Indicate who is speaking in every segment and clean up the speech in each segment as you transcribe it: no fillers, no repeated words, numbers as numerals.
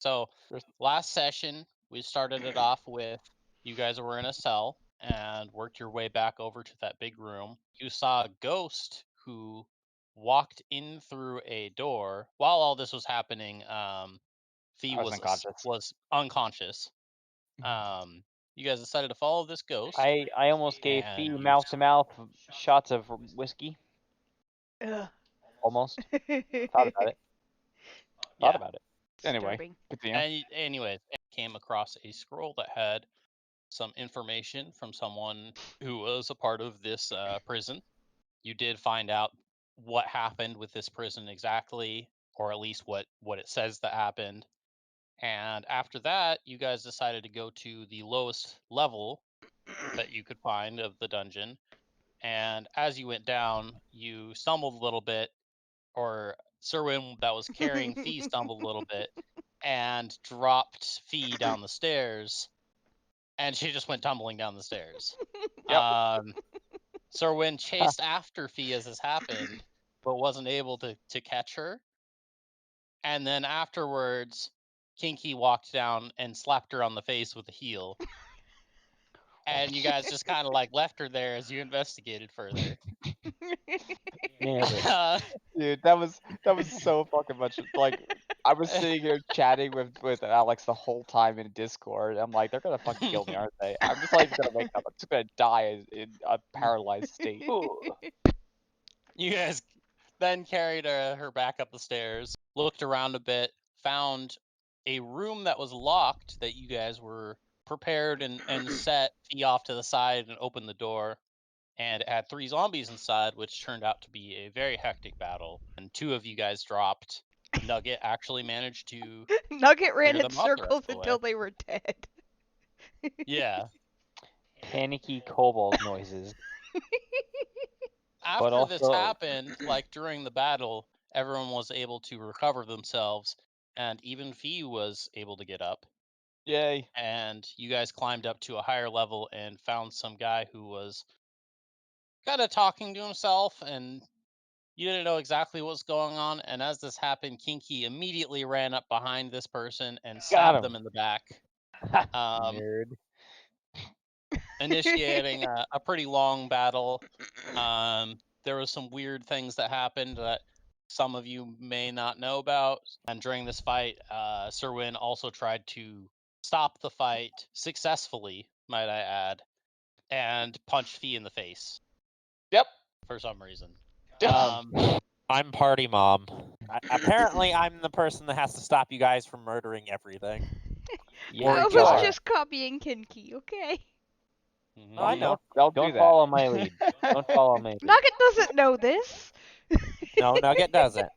Speaker 1: So last session, we started it off with you guys were in a cell and worked your way back over to that big room. You saw a ghost who walked in through a door. While all this was happening, Fee
Speaker 2: I was unconscious.
Speaker 1: was unconscious. You guys decided to follow this ghost.
Speaker 3: I almost gave
Speaker 1: And
Speaker 3: Fee
Speaker 1: you
Speaker 3: mouth-to-mouth shots of whiskey.
Speaker 4: Ugh.
Speaker 3: Almost. Thought about it. Thought
Speaker 1: Yeah.
Speaker 3: about it.
Speaker 2: Anyway,
Speaker 4: Disturbing.
Speaker 2: continue.
Speaker 1: And anyways, I came across a scroll that had some information from someone who was a part of this prison. You did find out what happened with this prison exactly, or at least what it says that happened. And after that, you guys decided to go to the lowest level that you could find of the dungeon. And as you went down, you stumbled a little bit, or Serwin that was carrying Fee stumbled a little bit and dropped Fee down the stairs, and she just went tumbling down the stairs.
Speaker 2: Yep.
Speaker 1: Serwin chased after Fee as this happened, but wasn't able to catch her. And then afterwards, Kinky walked down and slapped her on the face with a heel. And you guys just kind of like left her there as you investigated further.
Speaker 3: Nailed it.
Speaker 2: Dude, that was so fucking much. Like, I was sitting here chatting with Alex the whole time in Discord. I'm like, they're gonna fucking kill me, aren't they? I'm just not even gonna wake up. I'm just gonna die in a paralyzed state.
Speaker 1: You guys then carried her back up the stairs, looked around a bit, found a room that was locked that you guys were prepared and set Fee off to the side and opened the door. And it had 3 zombies inside, which turned out to be a very hectic battle. And 2 of you guys dropped. Nugget actually managed to
Speaker 4: Nugget ran
Speaker 1: clear
Speaker 4: in
Speaker 1: them out the rest
Speaker 4: circles
Speaker 1: of the way.
Speaker 4: until they were dead.
Speaker 1: Yeah.
Speaker 3: Panicky kobold noises.
Speaker 1: After this
Speaker 3: also-
Speaker 1: happened, like during the battle, everyone was able to recover themselves, and even Fee was able to get up.
Speaker 2: Yay.
Speaker 1: And you guys climbed up to a higher level and found some guy who was kind of talking to himself, and you didn't know exactly what's going on. And as this happened, Kinky immediately ran up behind this person and stabbed them in the back,
Speaker 3: Nerd.
Speaker 1: initiating a pretty long battle. There was some weird things that happened that some of you may not know about. And during this fight, Serwin also tried to stop the fight successfully, might I add, and punched Fee in the face.
Speaker 2: Yep.
Speaker 1: For some reason.
Speaker 5: I'm party mom. Apparently, I'm the person that has to stop you guys from murdering everything.
Speaker 3: Yeah,
Speaker 4: I
Speaker 5: Or
Speaker 4: was
Speaker 5: each other.
Speaker 4: just copying Kinky, okay?
Speaker 5: Oh, I know.
Speaker 2: Don't
Speaker 3: Don't
Speaker 2: do that.
Speaker 3: follow my lead. Don't follow my lead.
Speaker 4: Nugget doesn't know this.
Speaker 5: No, Nugget doesn't.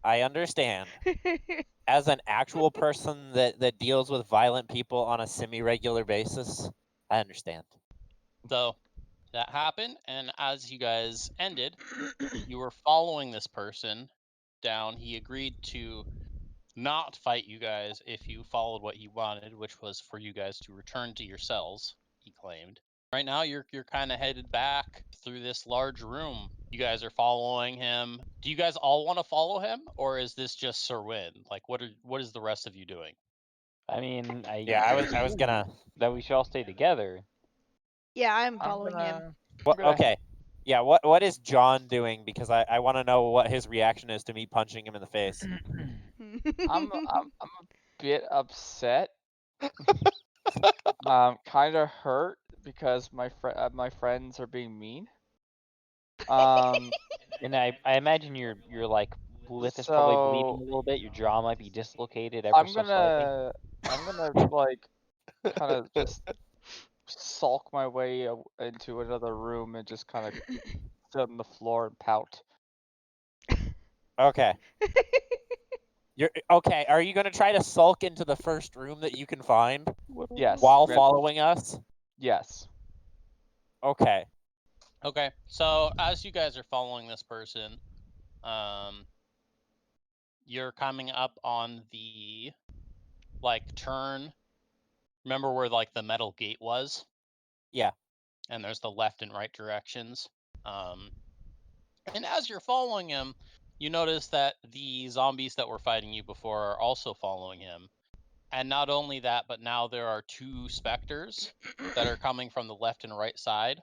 Speaker 5: I understand. As an actual person that deals with violent people on a semi-regular basis, I understand.
Speaker 1: So that happened, and as you guys ended, you were following this person down. He agreed to not fight you guys if you followed what he wanted, which was for you guys to return to your cells, he claimed. Right now you're kind of headed back through this large room. You guys are following him. Do you guys all want to follow him, or is this just Serwin? Like what is the rest of you doing?
Speaker 3: I mean,
Speaker 5: I was gonna.
Speaker 3: that we should all stay together.
Speaker 4: Yeah, I'm following him.
Speaker 5: Okay. Yeah, what is John doing? Because I want to know what his reaction is to me punching him in the face.
Speaker 2: I'm a bit upset. Kind of hurt because my friends are being mean.
Speaker 3: And I imagine your like lip is probably bleeding a little bit. Your jaw might be dislocated ever so slightly.
Speaker 2: I'm gonna like kind of just sulk my way into another room and just kind of sit on the floor and pout.
Speaker 5: Okay. You're okay. Are you gonna try to sulk into the first room that you can find?
Speaker 2: Yes.
Speaker 5: While following us?
Speaker 2: Yes.
Speaker 5: Okay.
Speaker 1: Okay, so as you guys are following this person, you're coming up on the like turn. Remember where like the metal gate was?
Speaker 5: Yeah.
Speaker 1: And there's the left and right directions. And as you're following him, you notice that the zombies that were fighting you before are also following him. And not only that, but now there are 2 specters that are coming from the left and right side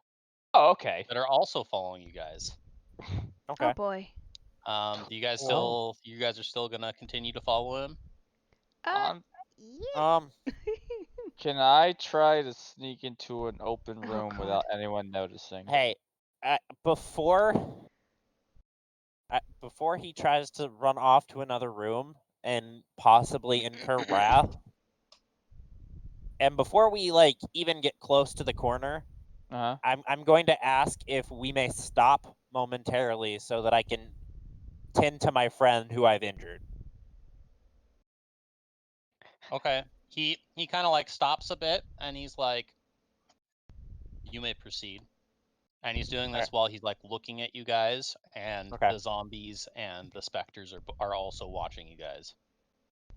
Speaker 2: Oh, okay.
Speaker 1: that are also following you guys.
Speaker 5: Okay.
Speaker 4: Oh boy.
Speaker 1: Do you guys
Speaker 5: Whoa.
Speaker 1: you guys are still gonna continue to follow him?
Speaker 4: Yeah.
Speaker 2: Can I try to sneak into an open
Speaker 4: Oh,
Speaker 2: room
Speaker 4: God.
Speaker 2: without anyone noticing?
Speaker 5: Hey, before he tries to run off to another room and possibly incur wrath, and before we like even get close to the corner,
Speaker 2: Uh-huh.
Speaker 5: I'm going to ask if we may stop momentarily so that I can tend to my friend who I've injured.
Speaker 1: Okay. He kind of like stops a bit and he's like, "You may proceed." And he's doing this
Speaker 5: Alright.
Speaker 1: while he's like looking at you guys, and
Speaker 5: Okay.
Speaker 1: the zombies and the specters are also watching you guys.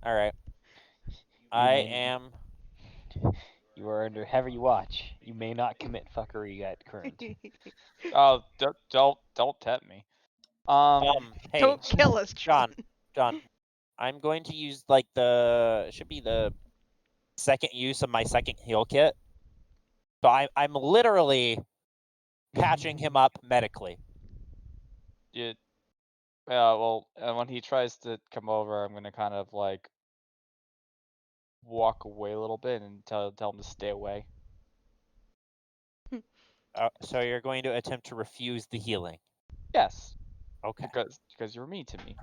Speaker 5: All right.
Speaker 3: You are under heavy watch. You may not commit fuckery at current.
Speaker 2: Oh, don't tempt me.
Speaker 5: Hey,
Speaker 4: Don't kill us, John.
Speaker 5: John, I'm going to use like should be the second use of my second heal kit. So I'm literally patching him up medically.
Speaker 2: Yeah, well, when he tries to come over, I'm gonna kind of like walk away a little bit and tell him to stay away.
Speaker 5: So you're going to attempt to refuse the healing.
Speaker 2: Yes,
Speaker 5: Okay.
Speaker 2: because you're mean to me.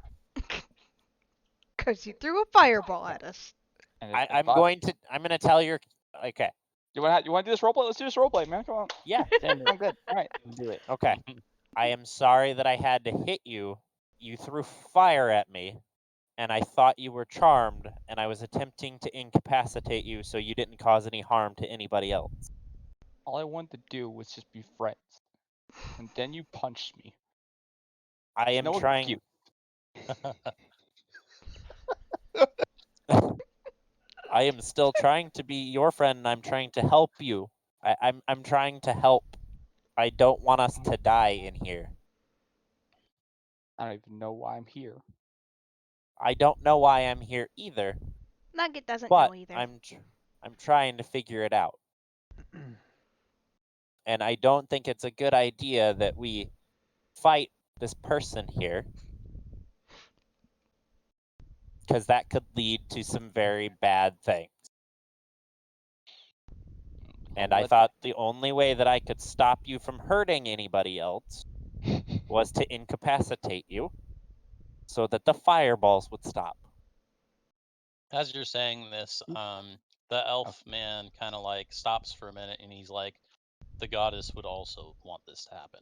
Speaker 4: Because you threw a fireball at us.
Speaker 2: And
Speaker 5: I'm going to tell your. Okay.
Speaker 2: You want to do this roleplay? Let's do this roleplay, man. Come on.
Speaker 5: Yeah.
Speaker 3: Send
Speaker 2: I'm good. All right.
Speaker 3: Do it.
Speaker 5: Okay. I am sorry that I had to hit you. You threw fire at me, and I thought you were charmed, and I was attempting to incapacitate you so you didn't cause any harm to anybody else.
Speaker 2: All I wanted to do was just be friends, and then you punched me.
Speaker 5: I am
Speaker 2: No
Speaker 5: trying. I am still trying to be your friend, and I'm trying to help you. I'm trying to help. I don't want us to die in here.
Speaker 2: I don't even know why I'm here.
Speaker 5: I don't know why I'm here either,
Speaker 4: Nugget doesn't
Speaker 5: but
Speaker 4: know either.
Speaker 5: I'm trying to figure it out. And I don't think it's a good idea that we fight this person here, because that could lead to some very bad things. And I thought the only way that I could stop you from hurting anybody else was to incapacitate you so that the fireballs would stop.
Speaker 1: As you're saying this, the elf man kind of like stops for a minute and he's like, "The goddess would also want this to happen."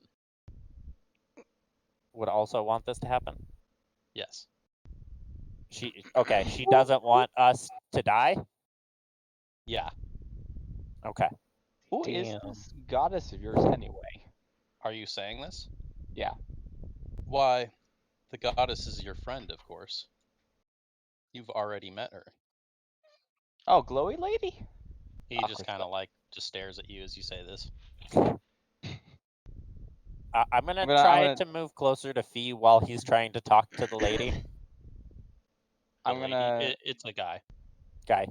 Speaker 5: Would also want this to happen?
Speaker 1: Yes.
Speaker 5: She doesn't want us to die?
Speaker 1: Yeah.
Speaker 5: Okay.
Speaker 2: Who is this goddess of yours anyway?
Speaker 1: Are you saying this?
Speaker 2: Yeah.
Speaker 1: Why, the goddess is your friend, of course. You've already met her.
Speaker 2: Oh, glowy lady?
Speaker 1: He just kind of like just stares at you as you say this.
Speaker 5: I'm gonna try to move closer to Fee while he's trying to talk to the lady.
Speaker 1: It's a guy.
Speaker 5: Guy.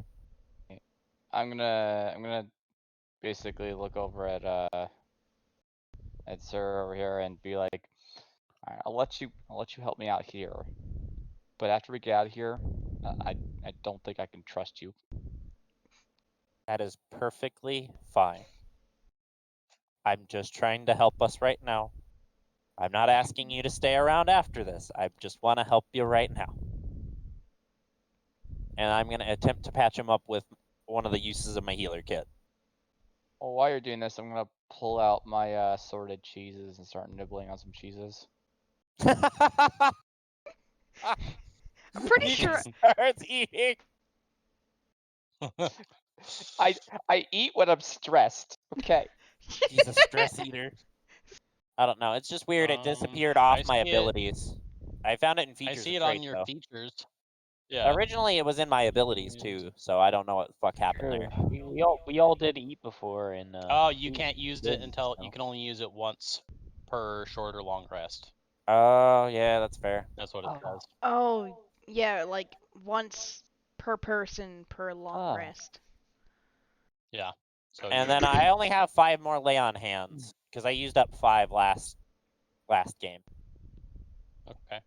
Speaker 2: I'm gonna basically look over at Sir over here and be like, all right, I'll let you help me out here, but after we get out of here, I don't think I can trust you.
Speaker 5: That is perfectly fine. I'm just trying to help us right now. I'm not asking you to stay around after this. I just want to help you right now. And I'm going to attempt to patch him up with one of the uses of my healer kit.
Speaker 2: Well, while you're doing this, I'm gonna pull out my assorted cheeses and start nibbling on some cheeses.
Speaker 4: I'm pretty
Speaker 5: He
Speaker 4: sure.
Speaker 5: starts eating.
Speaker 2: I eat when I'm stressed. Okay.
Speaker 5: He's a stress eater. I don't know. It's just weird. It disappeared off my abilities. I found it in features.
Speaker 1: I see it
Speaker 5: traits,
Speaker 1: on your
Speaker 5: though.
Speaker 1: features. Yeah.
Speaker 5: Originally, it was in my abilities too, so I don't know what the fuck happened there.
Speaker 3: We all did eat before, and
Speaker 1: You can't use it until you can only use it once per short or long rest.
Speaker 5: Oh yeah, that's fair.
Speaker 1: That's what it says.
Speaker 4: Oh, yeah, like once per per person per long rest.
Speaker 1: Yeah. So
Speaker 5: And then I only have 5 more lay on hands because I used up 5 last game.
Speaker 1: Okay.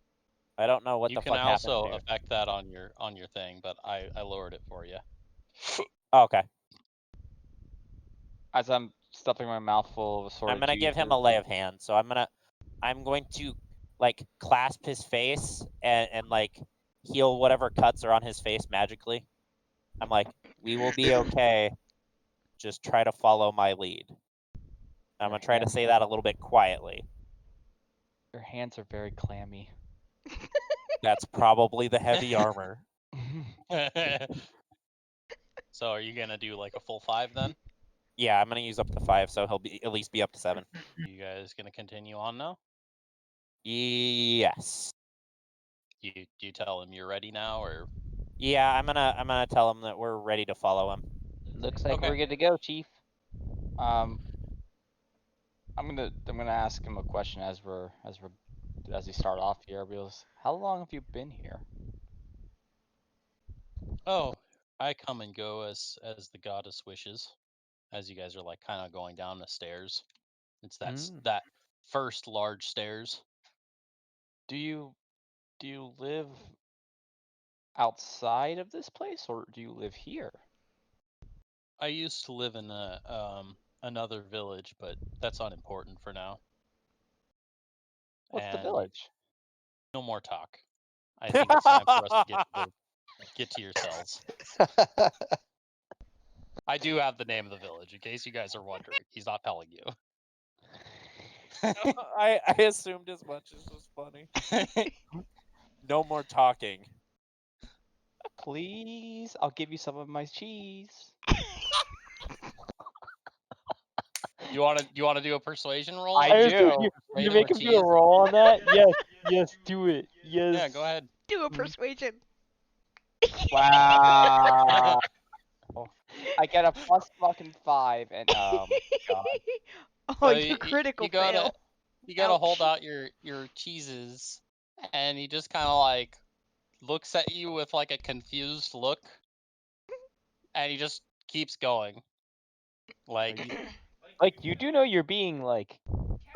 Speaker 5: I don't know what
Speaker 1: you
Speaker 5: the
Speaker 1: can
Speaker 5: fuck happened
Speaker 1: also
Speaker 5: here.
Speaker 1: affect that on your thing, but I lowered it for you.
Speaker 5: Oh, okay.
Speaker 2: As I'm stuffing my mouth full of assorted
Speaker 5: I'm gonna give him
Speaker 2: juices.
Speaker 5: a lay of hand. So I'm going to like clasp his face and like heal whatever cuts are on his face magically. I'm like, we will be okay. Just try to follow my lead. I'm gonna try to say that a little bit quietly.
Speaker 2: Your hands are very clammy.
Speaker 5: That's probably the heavy armor.
Speaker 1: So are you gonna do like a full 5 then?
Speaker 5: Yeah, I'm gonna use up to 5, so he'll at least be up to 7.
Speaker 1: You guys gonna continue on now?
Speaker 5: Yes.
Speaker 1: You tell him you're ready now, or
Speaker 5: Yeah, I'm gonna tell him that we're ready to follow him.
Speaker 3: Looks like
Speaker 1: Okay.
Speaker 3: we're good to go, Chief.
Speaker 2: I'm gonna ask him a question as we start off here. Because how long have you been here?
Speaker 1: oh, I come and go as the goddess wishes. As you guys are like kind of going down the stairs, it's that first large stairs.
Speaker 2: Do you live outside of this place, or do you live here?
Speaker 1: I used to live in another village, but that's unimportant for now.
Speaker 2: What's the
Speaker 1: And
Speaker 2: village?
Speaker 1: no more talk. I think it's time for us to get to your cells. I do have the name of the village, in case you guys are wondering. He's not telling you.
Speaker 5: I assumed as much. It's just funny. No more talking.
Speaker 2: Please, I'll give you some of my cheese.
Speaker 1: You wanna do a persuasion roll?
Speaker 2: I do.
Speaker 3: You
Speaker 1: Persuasion
Speaker 3: make
Speaker 1: with
Speaker 3: him do a
Speaker 1: cheese?
Speaker 3: roll on that? Yes, do it. Yes.
Speaker 1: Yeah, go ahead.
Speaker 4: Do a persuasion.
Speaker 2: Wow. I get a plus fucking 5, and oh my god.
Speaker 4: Oh,
Speaker 1: So
Speaker 4: you critical fail.
Speaker 1: You gotta hold
Speaker 4: Ouch.
Speaker 1: out your cheeses, and he just kind of like looks at you with like a confused look, and he just keeps going. Like,
Speaker 3: Like, you do know you're being, like,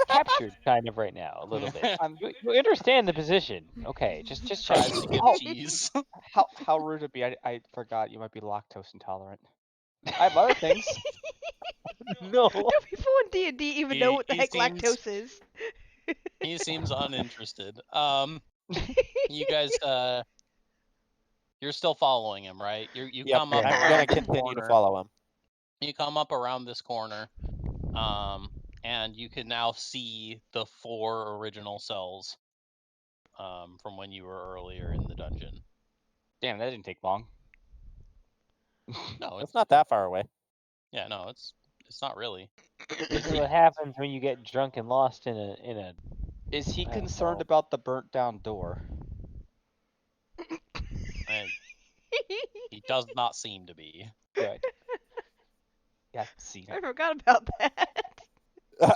Speaker 3: captured kind of right now, a little bit. You understand the position. Okay, just
Speaker 1: tries
Speaker 3: check.
Speaker 1: to give
Speaker 2: Oh.
Speaker 1: cheese.
Speaker 2: How rude of me. I forgot you might be lactose intolerant. I have other things.
Speaker 3: No.
Speaker 4: Do people in D&D even know what the
Speaker 1: He
Speaker 4: heck
Speaker 1: seems-
Speaker 4: lactose is?
Speaker 1: He seems uninterested. You guys, you're still following him, right? You
Speaker 5: Yep,
Speaker 1: come up
Speaker 5: I'm
Speaker 1: around
Speaker 5: gonna
Speaker 1: this
Speaker 5: continue to
Speaker 1: corner.
Speaker 5: follow him.
Speaker 1: You come up around this corner, and you can now see the 4 original cells, from when you were earlier in the dungeon.
Speaker 2: Damn, that didn't take long.
Speaker 1: No,
Speaker 5: It's not that far away.
Speaker 1: Yeah, no, it's not really.
Speaker 3: This is what happens when you get drunk and lost in a.
Speaker 2: Is he
Speaker 3: I don't
Speaker 2: concerned
Speaker 3: know.
Speaker 2: about the burnt down door?
Speaker 1: He does not seem to be.
Speaker 2: Good. Yeah, see.
Speaker 4: I forgot about that.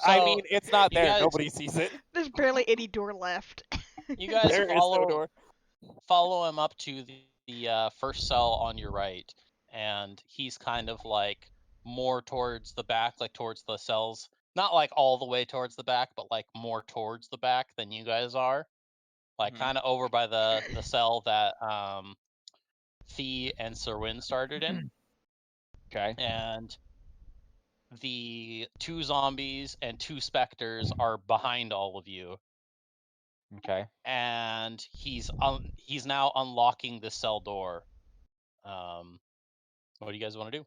Speaker 5: I
Speaker 1: So,
Speaker 5: mean, it's not
Speaker 1: you
Speaker 5: there.
Speaker 1: guys-
Speaker 5: Nobody sees it.
Speaker 4: There's barely any door left.
Speaker 1: You guys
Speaker 5: There is no door.
Speaker 1: follow him up to the first cell on your right, and he's kind of like more towards the back, like towards the cells. Not like all the way towards the back, but like more towards the back than you guys are. Like kind of over by the cell that Fee and Serwin started in.
Speaker 2: Okay.
Speaker 1: And the 2 zombies and 2 specters are behind all of you.
Speaker 2: Okay.
Speaker 1: And he's now unlocking the cell door. What do you guys want to do?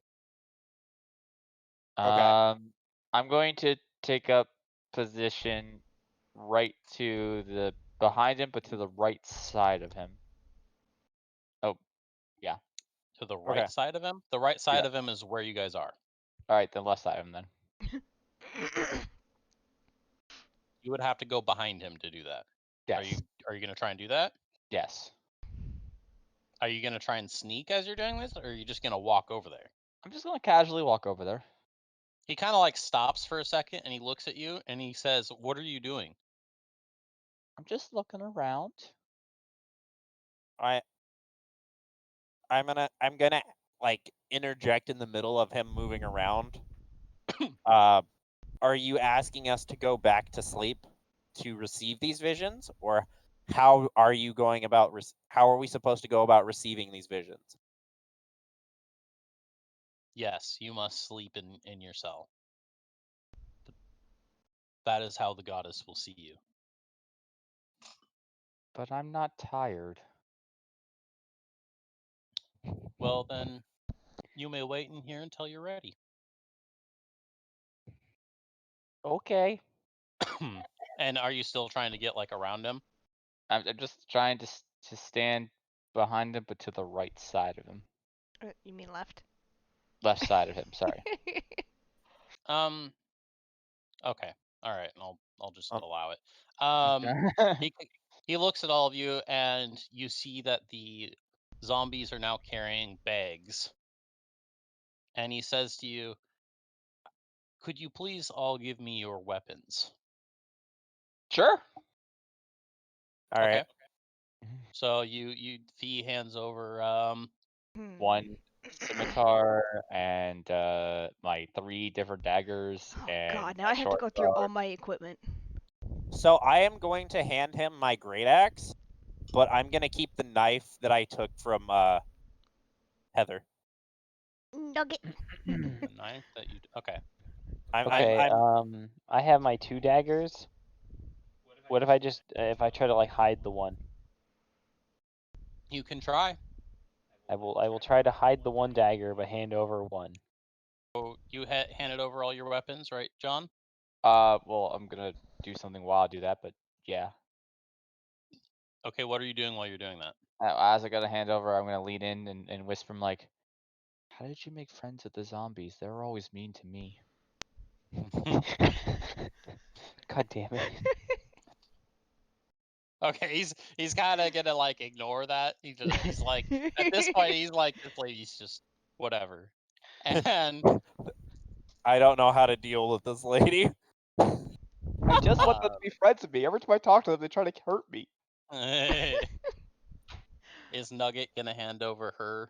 Speaker 5: Okay.
Speaker 2: I'm going to take up position right to the behind him, but to the right side of him. Oh, yeah.
Speaker 1: To the right side of him? The right side of him is where you guys are.
Speaker 2: All right, the left side of him then.
Speaker 1: You would have to go behind him to do that.
Speaker 2: Yes.
Speaker 1: Are you gonna try and do that?
Speaker 2: Yes.
Speaker 1: Are you gonna try and sneak as you're doing this, or are you just gonna walk over there?
Speaker 2: I'm just gonna casually walk over there.
Speaker 1: He kind of like stops for a second and he looks at you and he says, "What are you doing?"
Speaker 2: I'm just looking around.
Speaker 5: I'm gonna like interject in the middle of him moving around. Are you asking us to go back to sleep to receive these visions, or how are you going about? How are we supposed to go about receiving these visions?
Speaker 1: Yes, you must sleep in your cell. That is how the goddess will see you.
Speaker 2: But I'm not tired.
Speaker 1: Well, then, you may wait in here until you're ready.
Speaker 2: Okay.
Speaker 1: And are you still trying to get like around him?
Speaker 2: I'm just trying to stand behind him, but to the right side of him.
Speaker 4: You mean left?
Speaker 2: Left side of him. Sorry.
Speaker 1: Um. Okay. All right. I'll just
Speaker 5: Um,
Speaker 1: allow it.
Speaker 2: Okay.
Speaker 1: He he looks at all of you, and you see that the zombies are now carrying bags. And he says to you, "Could you please all give me your weapons?"
Speaker 2: Sure.
Speaker 5: All right.
Speaker 1: Okay. So Fee hands over
Speaker 4: Hmm.
Speaker 2: One scimitar and my 3 different daggers
Speaker 4: Oh
Speaker 2: and
Speaker 4: god, now
Speaker 2: my
Speaker 4: I have to
Speaker 2: short
Speaker 4: go through all
Speaker 2: sword.
Speaker 4: my equipment.
Speaker 5: So I am going to hand him my great axe, but I'm gonna keep the knife that I took from Heather.
Speaker 4: Nugget.
Speaker 1: the knife that you. Okay.
Speaker 3: Okay,
Speaker 5: I'm
Speaker 3: I have my 2 daggers. What if I just if I try to like hide the one?
Speaker 1: You can try.
Speaker 3: I will try to hide the one dagger but hand over one.
Speaker 1: So you handed over all your weapons, right, John?
Speaker 2: Well, I'm gonna do something while I do that, but yeah.
Speaker 1: Okay. What are you doing while you're doing that?
Speaker 2: As I got a hand over, I'm gonna lean in and whisper him like, "How did you make friends with the zombies? They were always mean to me."
Speaker 3: God damn it.
Speaker 1: Okay, he's kind of gonna like ignore that. He's like at this point he's like this lady's just whatever, and
Speaker 5: I don't know how to deal with this lady.
Speaker 2: I just want them
Speaker 1: uh,
Speaker 2: to be friends with me. Every time I talk to them, they try to hurt me.
Speaker 1: is Nugget gonna hand over her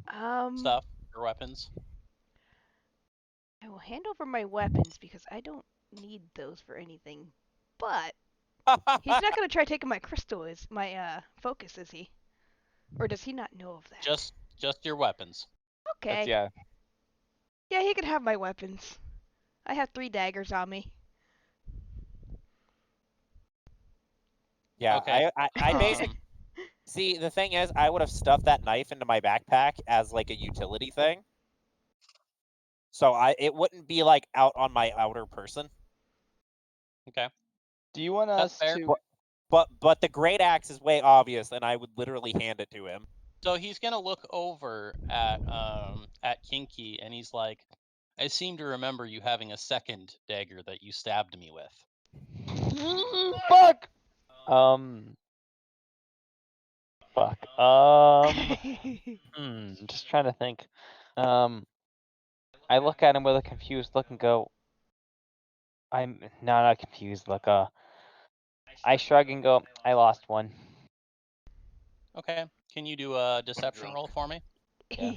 Speaker 4: um,
Speaker 1: stuff, her weapons?
Speaker 4: I will hand over my weapons because I don't need those for anything. But he's not gonna try taking my crystal, is my focus, is he? Or does he not know of that?
Speaker 1: Just your weapons.
Speaker 2: That's
Speaker 4: Okay.
Speaker 2: yeah.
Speaker 4: Yeah, he can have my weapons. I have 3 daggers on me.
Speaker 5: Yeah,
Speaker 1: Okay.
Speaker 5: I basic
Speaker 1: Um.
Speaker 5: see the thing is I would have stuffed that knife into my backpack as like a utility thing. So it wouldn't be like out on my outer person.
Speaker 1: Okay.
Speaker 2: Do you want
Speaker 1: That's
Speaker 2: us
Speaker 1: fair.
Speaker 2: to?
Speaker 5: But the great axe is way obvious, and I would literally hand it to him.
Speaker 1: So he's gonna look over at Kinky, and he's like, "I seem to remember you having a second dagger that you stabbed me with."
Speaker 2: Fuck.
Speaker 3: Um fuck. Just trying to think. I look at him with a confused look and go, I'm no, not confused look, I shrug and go, I lost one.
Speaker 1: Okay. Can you do a deception roll for me?
Speaker 3: Yeah.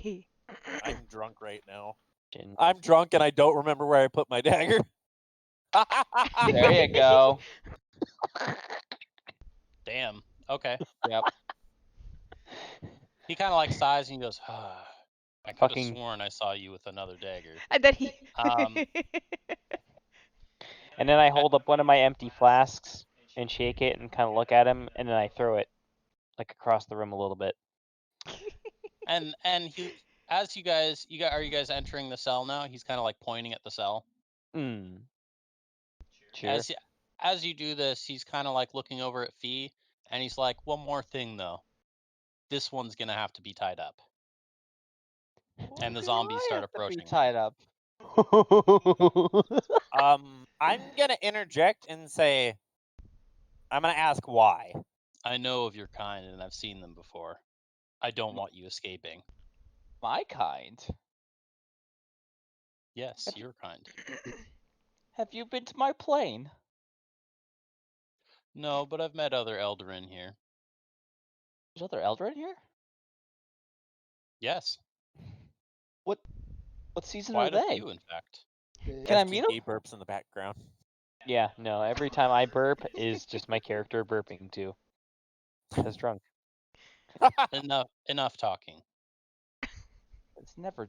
Speaker 5: I'm drunk right now.
Speaker 3: Chin.
Speaker 5: I'm drunk and I don't remember where I put my dagger.
Speaker 2: There you go.
Speaker 1: Damn. Okay.
Speaker 2: Yep.
Speaker 1: He kind of like sighs and he goes, I could have
Speaker 3: Fucking
Speaker 1: sworn I saw you with another dagger.
Speaker 4: And then he.
Speaker 1: Um,
Speaker 3: and then I
Speaker 1: a-
Speaker 3: hold up one of my empty flasks and shake it and kind of look at him and then I throw it like across the room a little bit.
Speaker 1: and he, as you guys, are you guys entering the cell now? He's kind of like pointing at the cell.
Speaker 3: Mm. Sure.
Speaker 1: As as you do this, he's kind of like looking over at Fee, and he's like, one more thing though, this one's gonna have to be tied up. And the
Speaker 2: Why do
Speaker 1: zombies
Speaker 2: I
Speaker 1: start
Speaker 2: have to be
Speaker 1: approaching him.
Speaker 2: tied up?
Speaker 5: I'm gonna interject and say, I'm gonna ask why.
Speaker 1: I know of your kind, and I've seen them before. I don't want you escaping.
Speaker 2: My kind.
Speaker 1: Yes,
Speaker 2: Have you,
Speaker 1: your kind.
Speaker 2: have you been to my plane?
Speaker 1: No, but I've met other Eldarin here.
Speaker 2: There's other Elder in here?
Speaker 1: Yes,
Speaker 2: What season
Speaker 1: quite
Speaker 2: are
Speaker 1: a
Speaker 2: they?
Speaker 1: few, in fact.
Speaker 2: Can I
Speaker 5: As
Speaker 2: meet
Speaker 5: Kiki
Speaker 2: them?
Speaker 5: burps in the background.
Speaker 3: Yeah, no, every time I burp is just my character burping too. Because drunk.
Speaker 1: Enough talking.
Speaker 2: It's never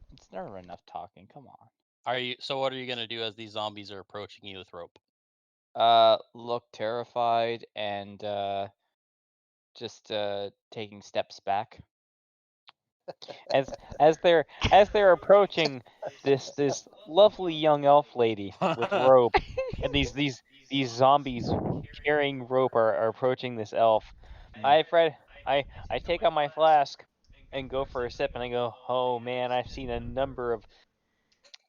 Speaker 2: enough talking. Come on.
Speaker 1: So what are you gonna do as these zombies are approaching you with rope?
Speaker 2: Look terrified and just taking steps back.
Speaker 3: As they're approaching this lovely young elf lady with rope, and these zombies carrying rope are approaching this elf.
Speaker 2: Mm.
Speaker 3: I take out my flask and go for a sip, and I go, oh man, I've seen a number of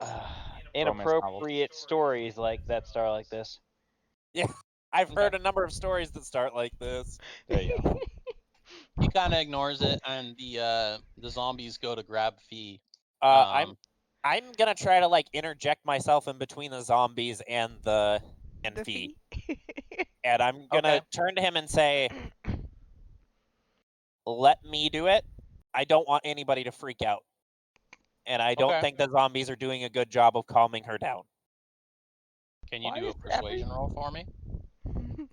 Speaker 2: Romance novels.
Speaker 3: inappropriate stories like that start like this.
Speaker 5: Yeah, I've
Speaker 1: Okay.
Speaker 5: heard a number of stories that start like this.
Speaker 3: There you go.
Speaker 1: He kind of ignores it, and the zombies go to grab Fee.
Speaker 5: I'm
Speaker 1: Um,
Speaker 5: I'm gonna try to like interject myself in between the zombies and
Speaker 4: The
Speaker 5: Fee,
Speaker 4: fee.
Speaker 5: and I'm
Speaker 2: Okay.
Speaker 5: gonna turn to him and say, "Let me do it. I don't want anybody to freak out, and I don't
Speaker 1: okay.
Speaker 5: think the zombies are doing a good job of calming her down."
Speaker 1: Can you
Speaker 2: Why
Speaker 1: do a
Speaker 2: is
Speaker 1: persuasion roll for me?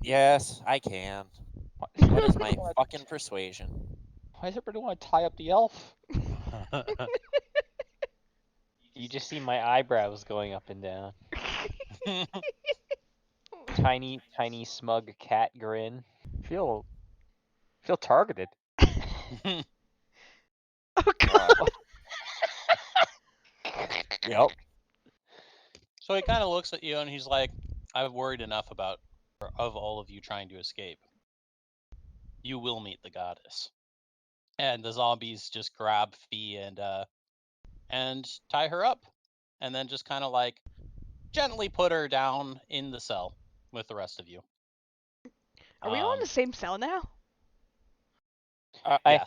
Speaker 5: Yes, I can.
Speaker 2: why
Speaker 5: What
Speaker 2: does
Speaker 5: is
Speaker 2: everybody
Speaker 5: my
Speaker 2: wanna
Speaker 5: fucking persuasion?
Speaker 2: why does everybody want to tie up the elf?
Speaker 3: You just see my eyebrows going up and down. Tiny smug cat grin.
Speaker 2: Feel targeted.
Speaker 4: Oh god.
Speaker 5: Yep.
Speaker 1: So he kind of looks at you and he's like, "I've worried enough of all of you trying to escape. You will meet the goddess." And the zombies just grab Fee and tie her up, and then just kind of like gently put her down in the cell with the rest of you.
Speaker 4: Are we all in the same cell now?
Speaker 3: I,
Speaker 1: Yes.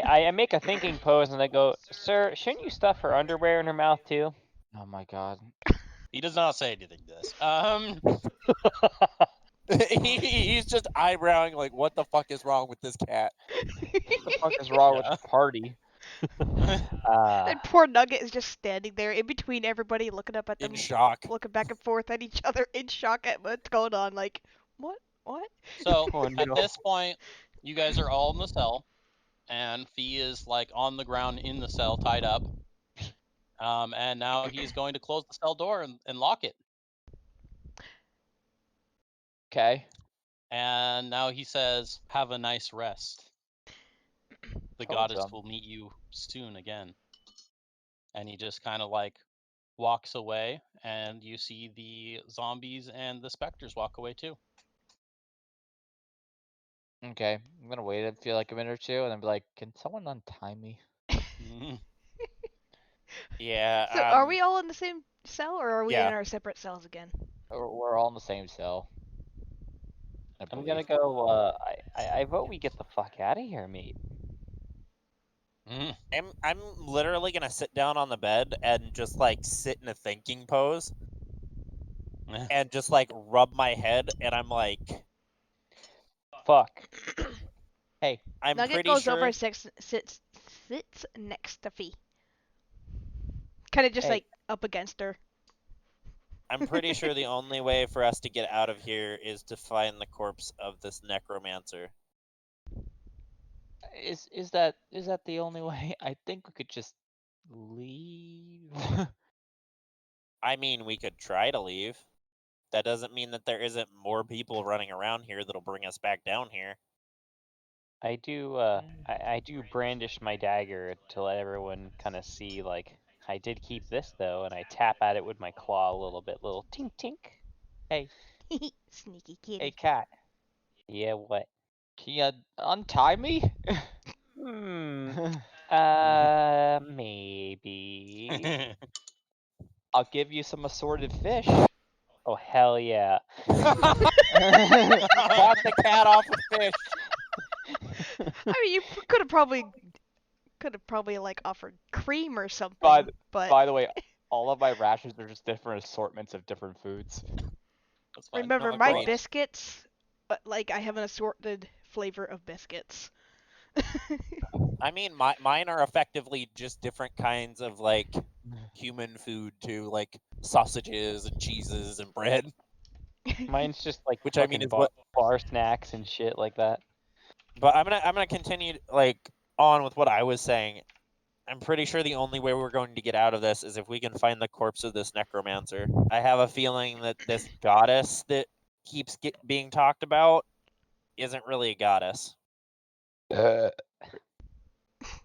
Speaker 3: I make a thinking pose and I go, sir, shouldn't you stuff her underwear in her mouth too?
Speaker 2: Oh my god.
Speaker 1: He does not say anything to this.
Speaker 5: He's just eyebrowing like, what the fuck is wrong with this cat?
Speaker 2: What the fuck is wrong with
Speaker 1: Yeah.
Speaker 2: the party?
Speaker 4: And poor Nugget is just standing there in between everybody, looking up at them,
Speaker 5: In shock.
Speaker 4: looking back and forth at each other in shock at what's going on. Like, what? What?
Speaker 1: So
Speaker 2: Oh
Speaker 1: at
Speaker 2: no.
Speaker 1: this point, you guys are all in the cell, and Fee is like on the ground in the cell, tied up. And now he's going to close the cell door and lock it.
Speaker 2: Okay.
Speaker 1: And now he says, "Have a nice rest. The
Speaker 2: Told
Speaker 1: goddess
Speaker 2: them.
Speaker 1: will meet you soon again." And he just kind of like walks away, and you see the zombies and the specters walk away too.
Speaker 2: Okay. I'm gonna wait. I feel like a minute or two, and then be like, "Can someone untie me?"
Speaker 1: Mhm.
Speaker 5: Yeah.
Speaker 4: So, are we all in the same cell, or are we in
Speaker 5: Yeah.
Speaker 4: our separate cells again?
Speaker 2: We're all in the same cell. I
Speaker 3: I'm
Speaker 2: believe.
Speaker 3: gonna go, I vote we get the fuck out of here, mate.
Speaker 1: Mhm.
Speaker 5: I'm literally gonna sit down on the bed and just like sit in a thinking pose and just like rub my head, and I'm like,
Speaker 3: Fuck.
Speaker 2: Hey.
Speaker 5: I'm
Speaker 4: Nugget
Speaker 5: pretty
Speaker 4: goes over
Speaker 5: sure.
Speaker 4: and sits next to Fee, kind of just
Speaker 2: Hey.
Speaker 4: like up against her.
Speaker 5: I'm pretty sure the only way for us to get out of here is to find the corpse of this necromancer.
Speaker 2: Is that the only way? I think we could just leave.
Speaker 5: I mean, we could try to leave. That doesn't mean that there isn't more people running around here that'll bring us back down here.
Speaker 3: I do brandish my dagger to let everyone kind of see, like, I did keep this though, and I tap at it with my claw a little bit, little tink tink.
Speaker 2: Hey,
Speaker 4: Sneaky
Speaker 2: hey,
Speaker 4: kitty.
Speaker 2: cat.
Speaker 3: Yeah, what?
Speaker 2: Can you untie me?
Speaker 3: Maybe.
Speaker 2: I'll give you some assorted fish.
Speaker 3: Oh, hell yeah.
Speaker 5: Bought the cat off with fish.
Speaker 4: I mean, you could have probably like offered cream or something,
Speaker 2: By
Speaker 4: but
Speaker 2: the way, all of my rations are just different assortments of different foods.
Speaker 1: That's fine.
Speaker 4: remember
Speaker 5: No,
Speaker 4: my
Speaker 5: agreed.
Speaker 4: biscuits. Like I have an assorted flavor of biscuits.
Speaker 5: I mean, mine are effectively just different kinds of like human food too, like sausages and cheeses and bread.
Speaker 3: Mine's just like
Speaker 5: Which I mean
Speaker 3: fucking
Speaker 5: is what.
Speaker 3: bar snacks and shit like that.
Speaker 5: But I'm gonna continue like on with what I was saying. I'm pretty sure the only way we're going to get out of this is if we can find the corpse of this necromancer. I have a feeling that this goddess that keeps being talked about isn't really a goddess.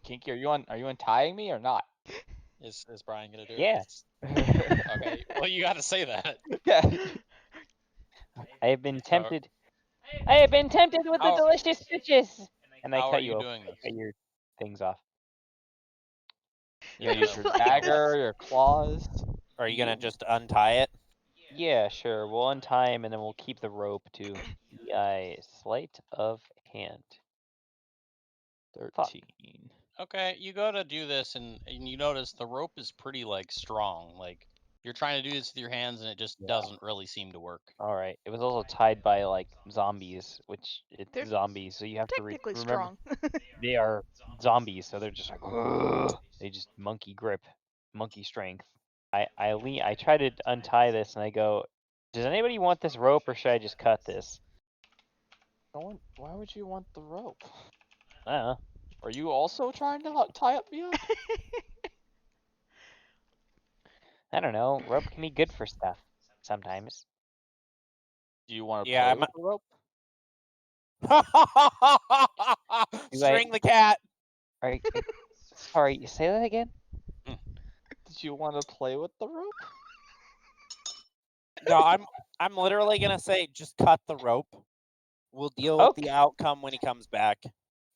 Speaker 2: Kinky, are you untying me or not?
Speaker 1: Is Brian gonna do
Speaker 3: Yeah.
Speaker 1: it? Okay. Well, you got to say that.
Speaker 2: Yeah.
Speaker 3: I have been tempted. I have been tempted with the
Speaker 1: How-
Speaker 3: delicious fishes. And I
Speaker 1: How
Speaker 3: cut
Speaker 1: are
Speaker 3: you
Speaker 1: you
Speaker 3: off.
Speaker 1: doing
Speaker 3: I
Speaker 1: this?
Speaker 3: cut your things off.
Speaker 2: You gonna use your
Speaker 4: Like
Speaker 2: dagger,
Speaker 4: this.
Speaker 2: your claws?
Speaker 5: Are you gonna just untie it?
Speaker 3: Yeah, sure. We'll untie him and then we'll keep the rope too. Sleight of hand.
Speaker 2: 13.
Speaker 1: Okay, you go to do this, and you notice the rope is pretty like strong. Like you're trying to do this with your hands, and it just
Speaker 3: Yeah.
Speaker 1: doesn't really seem to work.
Speaker 3: All right. It was also tied by like zombies, which it's
Speaker 4: They're
Speaker 3: zombies, so you have to
Speaker 4: Technically
Speaker 3: remember
Speaker 4: strong.
Speaker 3: they are zombies, so they're just like "Ugh." They just monkey grip, monkey strength. I try to untie this and I go, does anybody want this rope or should I just cut this?
Speaker 2: Why would you want the rope?
Speaker 3: I don't know.
Speaker 2: Are you also trying to tie up me up?
Speaker 3: I don't know. Rope can be good for stuff sometimes.
Speaker 2: Do you want to
Speaker 5: Yeah,
Speaker 2: play
Speaker 5: I'm.
Speaker 2: with the rope?
Speaker 5: String the cat.
Speaker 3: All right. Sorry, say that again.
Speaker 2: Did you want to play with the rope?
Speaker 5: No, I'm literally gonna say just cut the rope. We'll deal with the
Speaker 3: Okay.
Speaker 5: outcome when he comes back.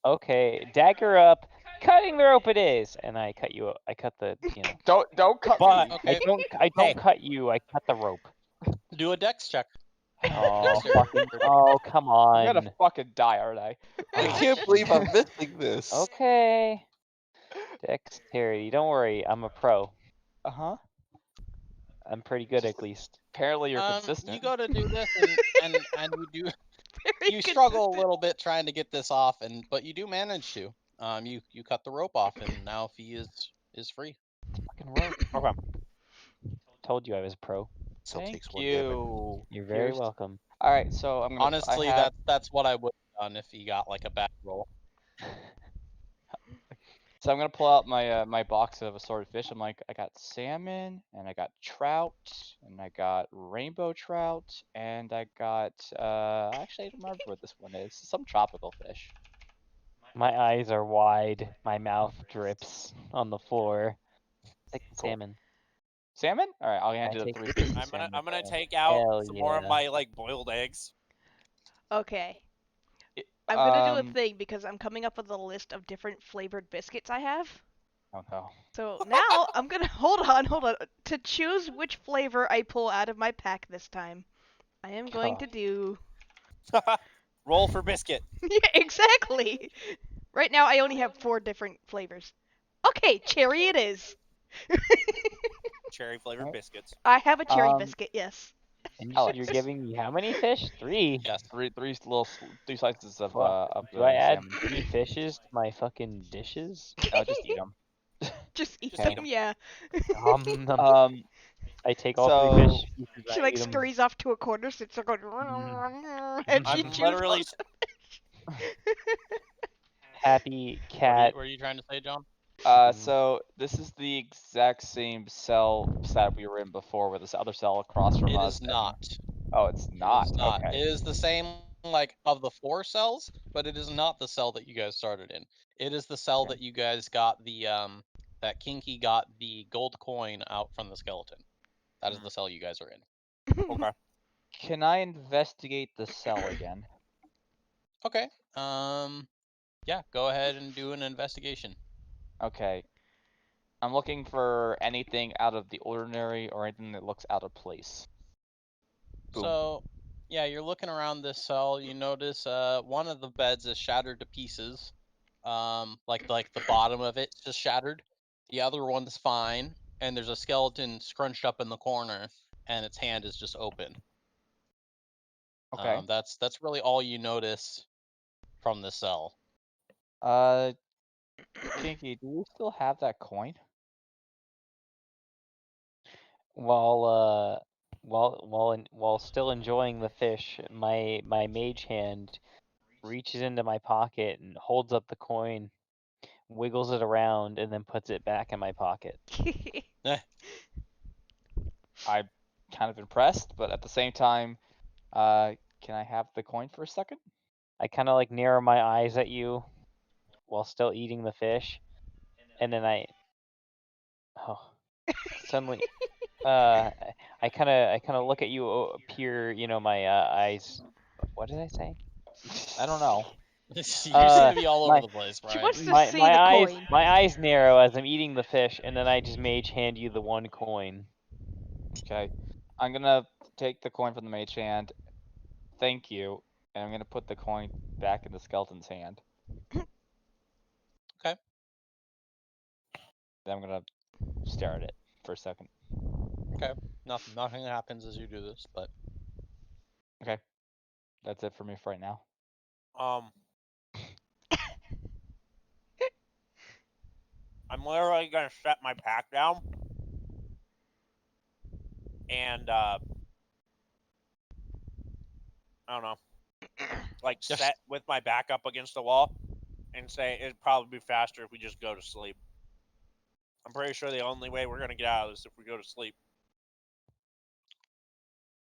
Speaker 3: Okay, dagger up. Cutting the rope it is, and I cut you. I cut the. You know.
Speaker 2: Don't cut
Speaker 5: But
Speaker 2: me.
Speaker 1: Okay,
Speaker 3: I don't
Speaker 5: Hey.
Speaker 3: cut you. I cut the rope.
Speaker 1: do a dex check.
Speaker 3: Oh
Speaker 1: Dexterity.
Speaker 3: fucking! Oh come
Speaker 2: I'm gonna
Speaker 3: on.
Speaker 2: fucking die, aren't I?
Speaker 6: I can't believe I'm missing this.
Speaker 3: Okay. Dexterity. Don't worry, I'm a pro.
Speaker 2: Uh-huh.
Speaker 3: I'm pretty good at least.
Speaker 2: Apparently you're
Speaker 1: You
Speaker 2: consistent.
Speaker 1: go to do this, and you do
Speaker 4: Very
Speaker 1: you struggle a
Speaker 4: consistent.
Speaker 1: little bit trying to get this off, but you do manage to. You cut the rope off, and now Fee is free.
Speaker 3: Fucking rope.
Speaker 5: Okay.
Speaker 3: Told you I was a pro.
Speaker 6: Still
Speaker 2: Thank
Speaker 6: takes 1 damage.
Speaker 2: you.
Speaker 3: You're very
Speaker 2: Here's-
Speaker 3: welcome.
Speaker 2: All right, so I'm gonna.
Speaker 1: Honestly,
Speaker 2: I have,
Speaker 1: that's what I would have done if he got like a bad roll.
Speaker 2: So I'm gonna pull out my my box of assorted fish. I'm like, I got salmon, and I got trout, and I got rainbow trout, and I got actually I don't remember what this one is. Some tropical fish.
Speaker 3: My eyes are wide. My mouth drips on the floor. Like
Speaker 2: Cool.
Speaker 3: salmon.
Speaker 2: Salmon? All right, I'll hand
Speaker 3: I
Speaker 2: you the
Speaker 3: take
Speaker 2: 3
Speaker 3: the
Speaker 2: pieces of
Speaker 5: I'm
Speaker 2: salmon.
Speaker 5: gonna take out
Speaker 3: Hell
Speaker 5: some more of
Speaker 3: yeah.
Speaker 5: my like boiled eggs.
Speaker 4: Okay.
Speaker 2: It-
Speaker 4: I'm gonna do a
Speaker 2: um,
Speaker 4: thing because I'm coming up with a list of different flavored biscuits I have.
Speaker 2: Oh no.
Speaker 4: So now I'm gonna hold on. To choose which flavor I pull out of my pack this time. I am going to
Speaker 2: God.
Speaker 4: do.
Speaker 5: Roll for biscuit.
Speaker 4: Yeah, exactly. Right now I only have 4 different flavors. Okay, cherry it is.
Speaker 5: Cherry flavored
Speaker 2: Alright.
Speaker 5: biscuits.
Speaker 4: I have a cherry
Speaker 2: Um,
Speaker 4: biscuit. Yes.
Speaker 3: And you said
Speaker 2: Alex.
Speaker 3: you're giving me how many fish? 3.
Speaker 1: Yes.
Speaker 2: Three slices of
Speaker 3: Fuck.
Speaker 2: of
Speaker 3: Do
Speaker 2: the
Speaker 3: I add
Speaker 2: salmon.
Speaker 3: 3 fishes to my fucking dishes?
Speaker 2: I'll just eat them.
Speaker 4: Just eat
Speaker 5: Just
Speaker 4: them.
Speaker 5: eat 'em.
Speaker 4: Yeah.
Speaker 3: Nom. I take all 3 fish
Speaker 2: So
Speaker 3: pieces.
Speaker 4: She
Speaker 3: I
Speaker 4: like
Speaker 3: eat 'em.
Speaker 4: scurries off to a corner, sits there going, and she
Speaker 5: I'm
Speaker 4: chews
Speaker 5: literally.
Speaker 4: most of
Speaker 3: Happy
Speaker 1: What
Speaker 3: cat.
Speaker 1: were you trying to say, John?
Speaker 2: so this is the exact same cell that we were in before, with this other cell across from
Speaker 1: It
Speaker 2: us.
Speaker 1: is not.
Speaker 2: Oh, it's not.
Speaker 1: It is not.
Speaker 2: Okay.
Speaker 1: It is the same like of the 4 cells, but it is not the cell that you guys started in. It is the cell
Speaker 2: Okay.
Speaker 1: that you guys got the that Kinky got the gold coin out from the skeleton. That is the cell you guys are in.
Speaker 5: Okay.
Speaker 2: Can I investigate the cell again?
Speaker 1: Okay. Yeah, go ahead and do an investigation.
Speaker 2: Okay. I'm looking for anything out of the ordinary or anything that looks out of place. Boom.
Speaker 1: So, yeah, you're looking around this cell. You notice one of the beds is shattered to pieces. Like the bottom of it's just shattered. The other one's fine, and there's a skeleton scrunched up in the corner, and its hand is just open.
Speaker 2: Okay.
Speaker 1: That's really all you notice from the cell.
Speaker 2: Kinky, do you still have that coin?
Speaker 3: While still enjoying the fish, my mage hand reaches into my pocket and holds up the coin, wiggles it around, and then puts it back in my pocket.
Speaker 2: I'm kind of impressed, but at the same time, can I have the coin for a second?
Speaker 3: I kind of like narrow my eyes at you while still eating the fish, and then suddenly I kind of look at you, peer, my eyes. What did I say?
Speaker 2: I don't know.
Speaker 1: You seem
Speaker 3: Uh,
Speaker 1: to be all over
Speaker 3: my
Speaker 1: the place,
Speaker 4: She
Speaker 1: Brian.
Speaker 4: wants to see the coin.
Speaker 3: my eyes narrow as I'm eating the fish, and then I just mage hand you the one coin.
Speaker 2: Okay. I'm gonna take the coin from the mage hand. Thank you. And I'm gonna put the coin back in the skeleton's hand.
Speaker 1: Okay.
Speaker 2: Then I'm gonna stare at it for a second.
Speaker 1: Okay. Nothing happens as you do this, but
Speaker 2: Okay. That's it for me for right now.
Speaker 5: I'm literally gonna set my pack down and I don't know, like
Speaker 1: Just-
Speaker 5: set with my back up against the wall and say it'd probably be faster if we just go to sleep. I'm pretty sure the only way we're gonna get out of this is if we go to sleep.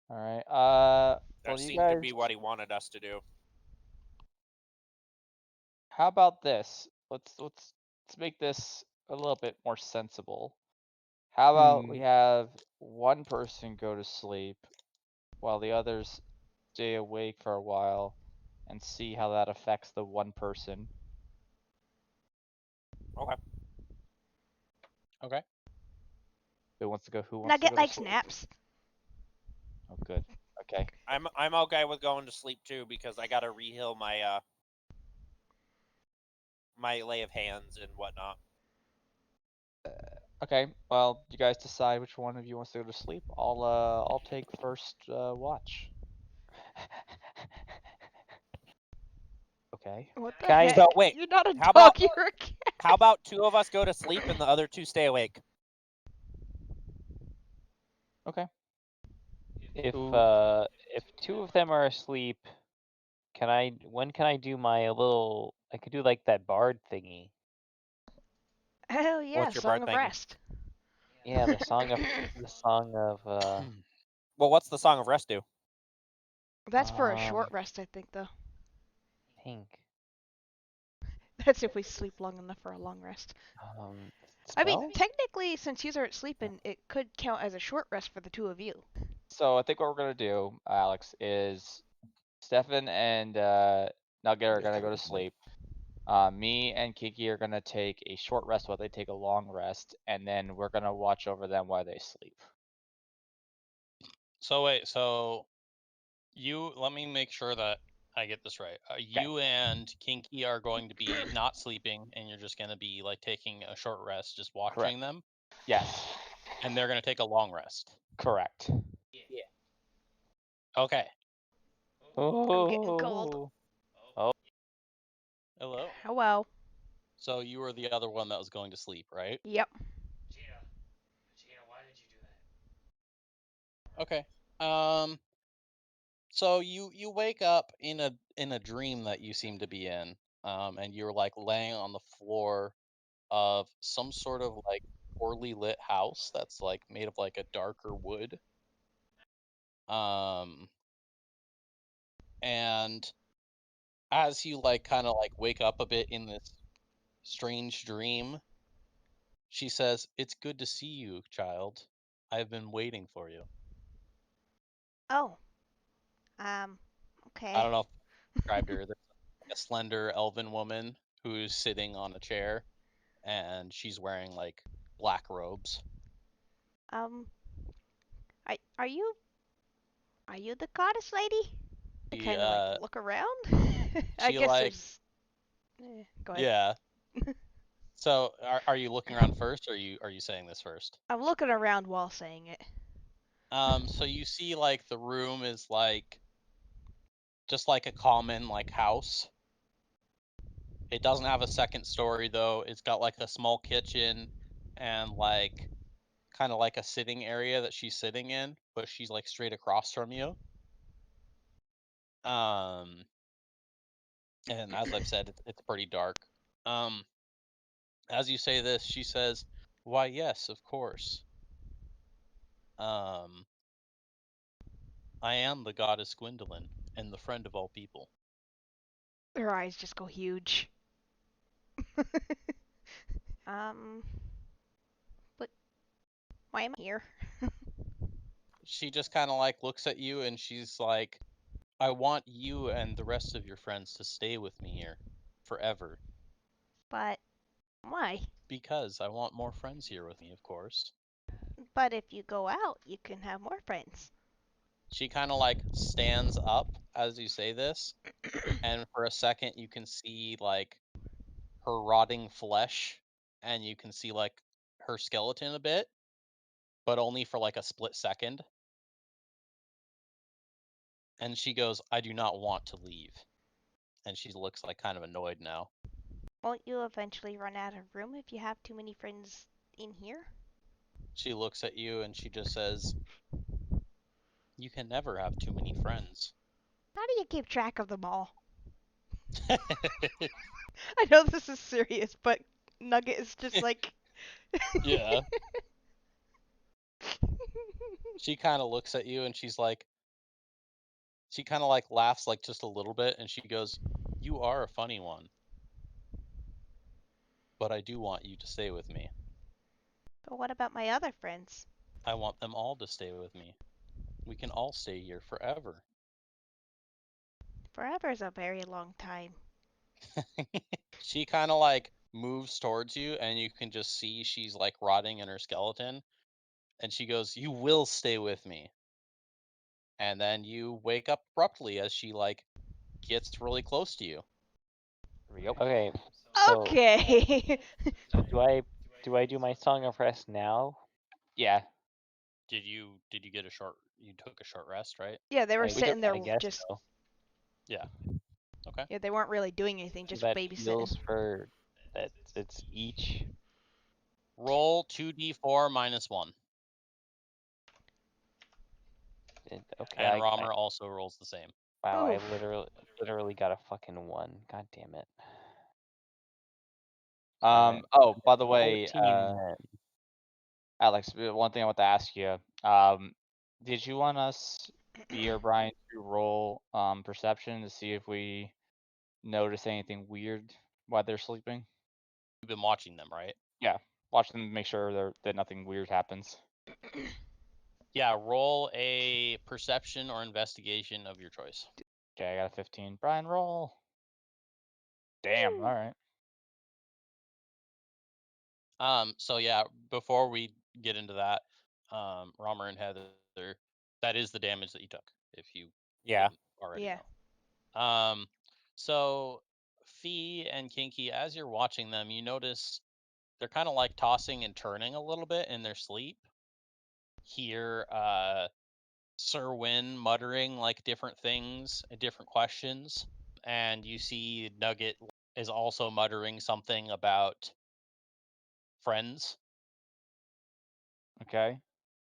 Speaker 2: All right.
Speaker 5: That
Speaker 2: Well, you
Speaker 5: seemed to
Speaker 2: guys.
Speaker 5: be what he wanted us to do.
Speaker 2: How about this? Let's make this a little bit more sensible. How about we have one person go to sleep while the others stay awake for a while and see how that affects the one person.
Speaker 5: Okay.
Speaker 1: okay.
Speaker 2: Who wants to go
Speaker 4: Nugget
Speaker 2: to
Speaker 4: likes
Speaker 2: sleep?
Speaker 4: naps.
Speaker 2: Oh, good. Okay.
Speaker 5: I'm okay with going to sleep too because I gotta reheal my my lay of hands and whatnot.
Speaker 2: Okay. Well, you guys decide which one of you wants to go to sleep. I'll take first watch. Okay.
Speaker 4: What the
Speaker 3: Guys,
Speaker 4: heck?
Speaker 5: So wait,
Speaker 4: You're not a
Speaker 5: how
Speaker 4: dog,
Speaker 5: about-
Speaker 4: you're a cat.
Speaker 5: How about 2 of us go to sleep and the other 2 stay awake?
Speaker 2: Okay.
Speaker 3: If
Speaker 2: Who-
Speaker 3: if 2 of them are asleep, when can I do my little? I could do like that bard thingy.
Speaker 4: Hell yeah,
Speaker 5: What's your
Speaker 4: Song
Speaker 5: bird
Speaker 4: of
Speaker 5: thingy?
Speaker 4: Rest.
Speaker 3: Yeah, the song of
Speaker 5: Well, what's the Song of Rest do?
Speaker 4: That's for a short rest, I think, though.
Speaker 3: Pink.
Speaker 4: That's if we sleep long enough for a long rest. I mean,
Speaker 3: Spells?
Speaker 4: technically, since you are sleeping, it could count as a short rest for the 2 of you.
Speaker 2: So I think what we're gonna do, Alex, is Stefan and Nugget are gonna go to sleep. Me and Kiki are gonna take a short rest while they take a long rest, and then we're gonna watch over them while they sleep.
Speaker 1: So wait, so you let me make sure that I get this right. You and Kinky are going to be not sleeping, and you're just going to be like taking a short rest, just watching them,
Speaker 2: Yes,
Speaker 1: and they're going to take a long rest.
Speaker 2: correct.
Speaker 1: Okay.
Speaker 4: I'm getting cold.
Speaker 1: Hello.
Speaker 4: Hello.
Speaker 1: So you were the other one that was going to sleep, right?
Speaker 4: Yep.
Speaker 1: Okay. So you wake up in a dream that you seem to be in, and you're like laying on the floor of some sort of like poorly lit house that's like made of like a darker wood. Um, and as you like kind of like wake up a bit in this strange dream, she says, "It's good to see you, child. I've been waiting for you."
Speaker 4: Oh.
Speaker 1: I
Speaker 4: Okay.
Speaker 1: don't know if I described her. There's like a slender elven woman who's sitting on a chair, and she's wearing like black robes.
Speaker 4: Um, are you the goddess lady? I
Speaker 1: She,
Speaker 4: kind of like look around. I
Speaker 1: she
Speaker 4: guess
Speaker 1: like,
Speaker 4: there's. Go ahead.
Speaker 1: yeah. So, are you looking around first, or are you saying this first?
Speaker 4: I'm looking around while saying it.
Speaker 1: So you see like the room is like just like a common like house, It doesn't have a second story though. It's got like a small kitchen and like kind of like a sitting area that she's sitting in, but she's like straight across from you. Um, and as I've said, it's pretty dark. Um, as you say this, she says, "Why, yes, of course. Um, I am the goddess Gwendolyn and the friend of all people."
Speaker 4: Her eyes just go huge. um, but why am I here?
Speaker 1: She just kind of like looks at you and she's like, "I want you and the rest of your friends to stay with me here forever
Speaker 4: But why?
Speaker 1: because I want more friends here with me, of course."
Speaker 4: But if you go out, you can have more friends.
Speaker 1: She kind of like stands up as you say this, and for a second you can see like her rotting flesh and you can see like her skeleton a bit, but only for like a split second. And she goes, "I do not want to leave." And she looks like kind of annoyed now.
Speaker 4: Won't you eventually run out of room if you have too many friends in here?
Speaker 1: She looks at you and she just says, "You can never have too many friends."
Speaker 4: How do you keep track of them all? I know this is serious, but Nugget is just like.
Speaker 1: Yeah. She kind of looks at you and she's like, she kind of like laughs like just a little bit and she goes, "You are a funny one, but I do want you to stay with me.
Speaker 4: But what about my other friends?
Speaker 1: I want them all to stay with me. We can all stay here forever."
Speaker 4: Forever is a very long time.
Speaker 1: She kind of like moves towards you and you can just see she's like rotting in her skeleton. And she goes, "You will stay with me." And then you wake up abruptly as she like gets really close to you.
Speaker 2: Here we go.
Speaker 3: Okay, so
Speaker 4: Okay.
Speaker 3: do I do my song of rest now?
Speaker 2: Yeah.
Speaker 1: Did you get a short? You took a short rest, right?
Speaker 4: Yeah, they were
Speaker 3: I,
Speaker 4: sitting there
Speaker 3: I guess
Speaker 4: just.
Speaker 3: so.
Speaker 1: Yeah. Okay.
Speaker 4: Yeah, they weren't really doing anything,
Speaker 3: So
Speaker 4: just
Speaker 3: that
Speaker 4: babysitting.
Speaker 3: heals for that. It's each.
Speaker 1: Roll 2d4 minus 1.
Speaker 3: Okay,
Speaker 1: And Romer also rolls the same.
Speaker 3: wow, I
Speaker 4: Oof.
Speaker 3: literally got a fucking 1. God damn it.
Speaker 2: Oh, by the way,
Speaker 3: 14 then.
Speaker 2: Alex, one thing I want to ask you. Did you want us, me or Brian, to roll perception to see if we notice anything weird while they're sleeping?
Speaker 1: You've been watching them, right?
Speaker 2: Yeah. Watch them, make sure that nothing weird happens.
Speaker 1: Yeah, roll a perception or investigation of your choice.
Speaker 2: Okay, I got a 15. Brian, roll. Damn. All right.
Speaker 1: So yeah, before we get into that, Romer and Heather, that is the damage that you took, if you
Speaker 5: Yeah.
Speaker 1: didn't already
Speaker 4: Yeah.
Speaker 1: know. So Fee and Kinky, as you're watching them, you notice they're kind of like tossing and turning a little bit in their sleep. Hear Sir Win muttering like different things and different questions, and you see Nugget is also muttering something about friends.
Speaker 2: Okay.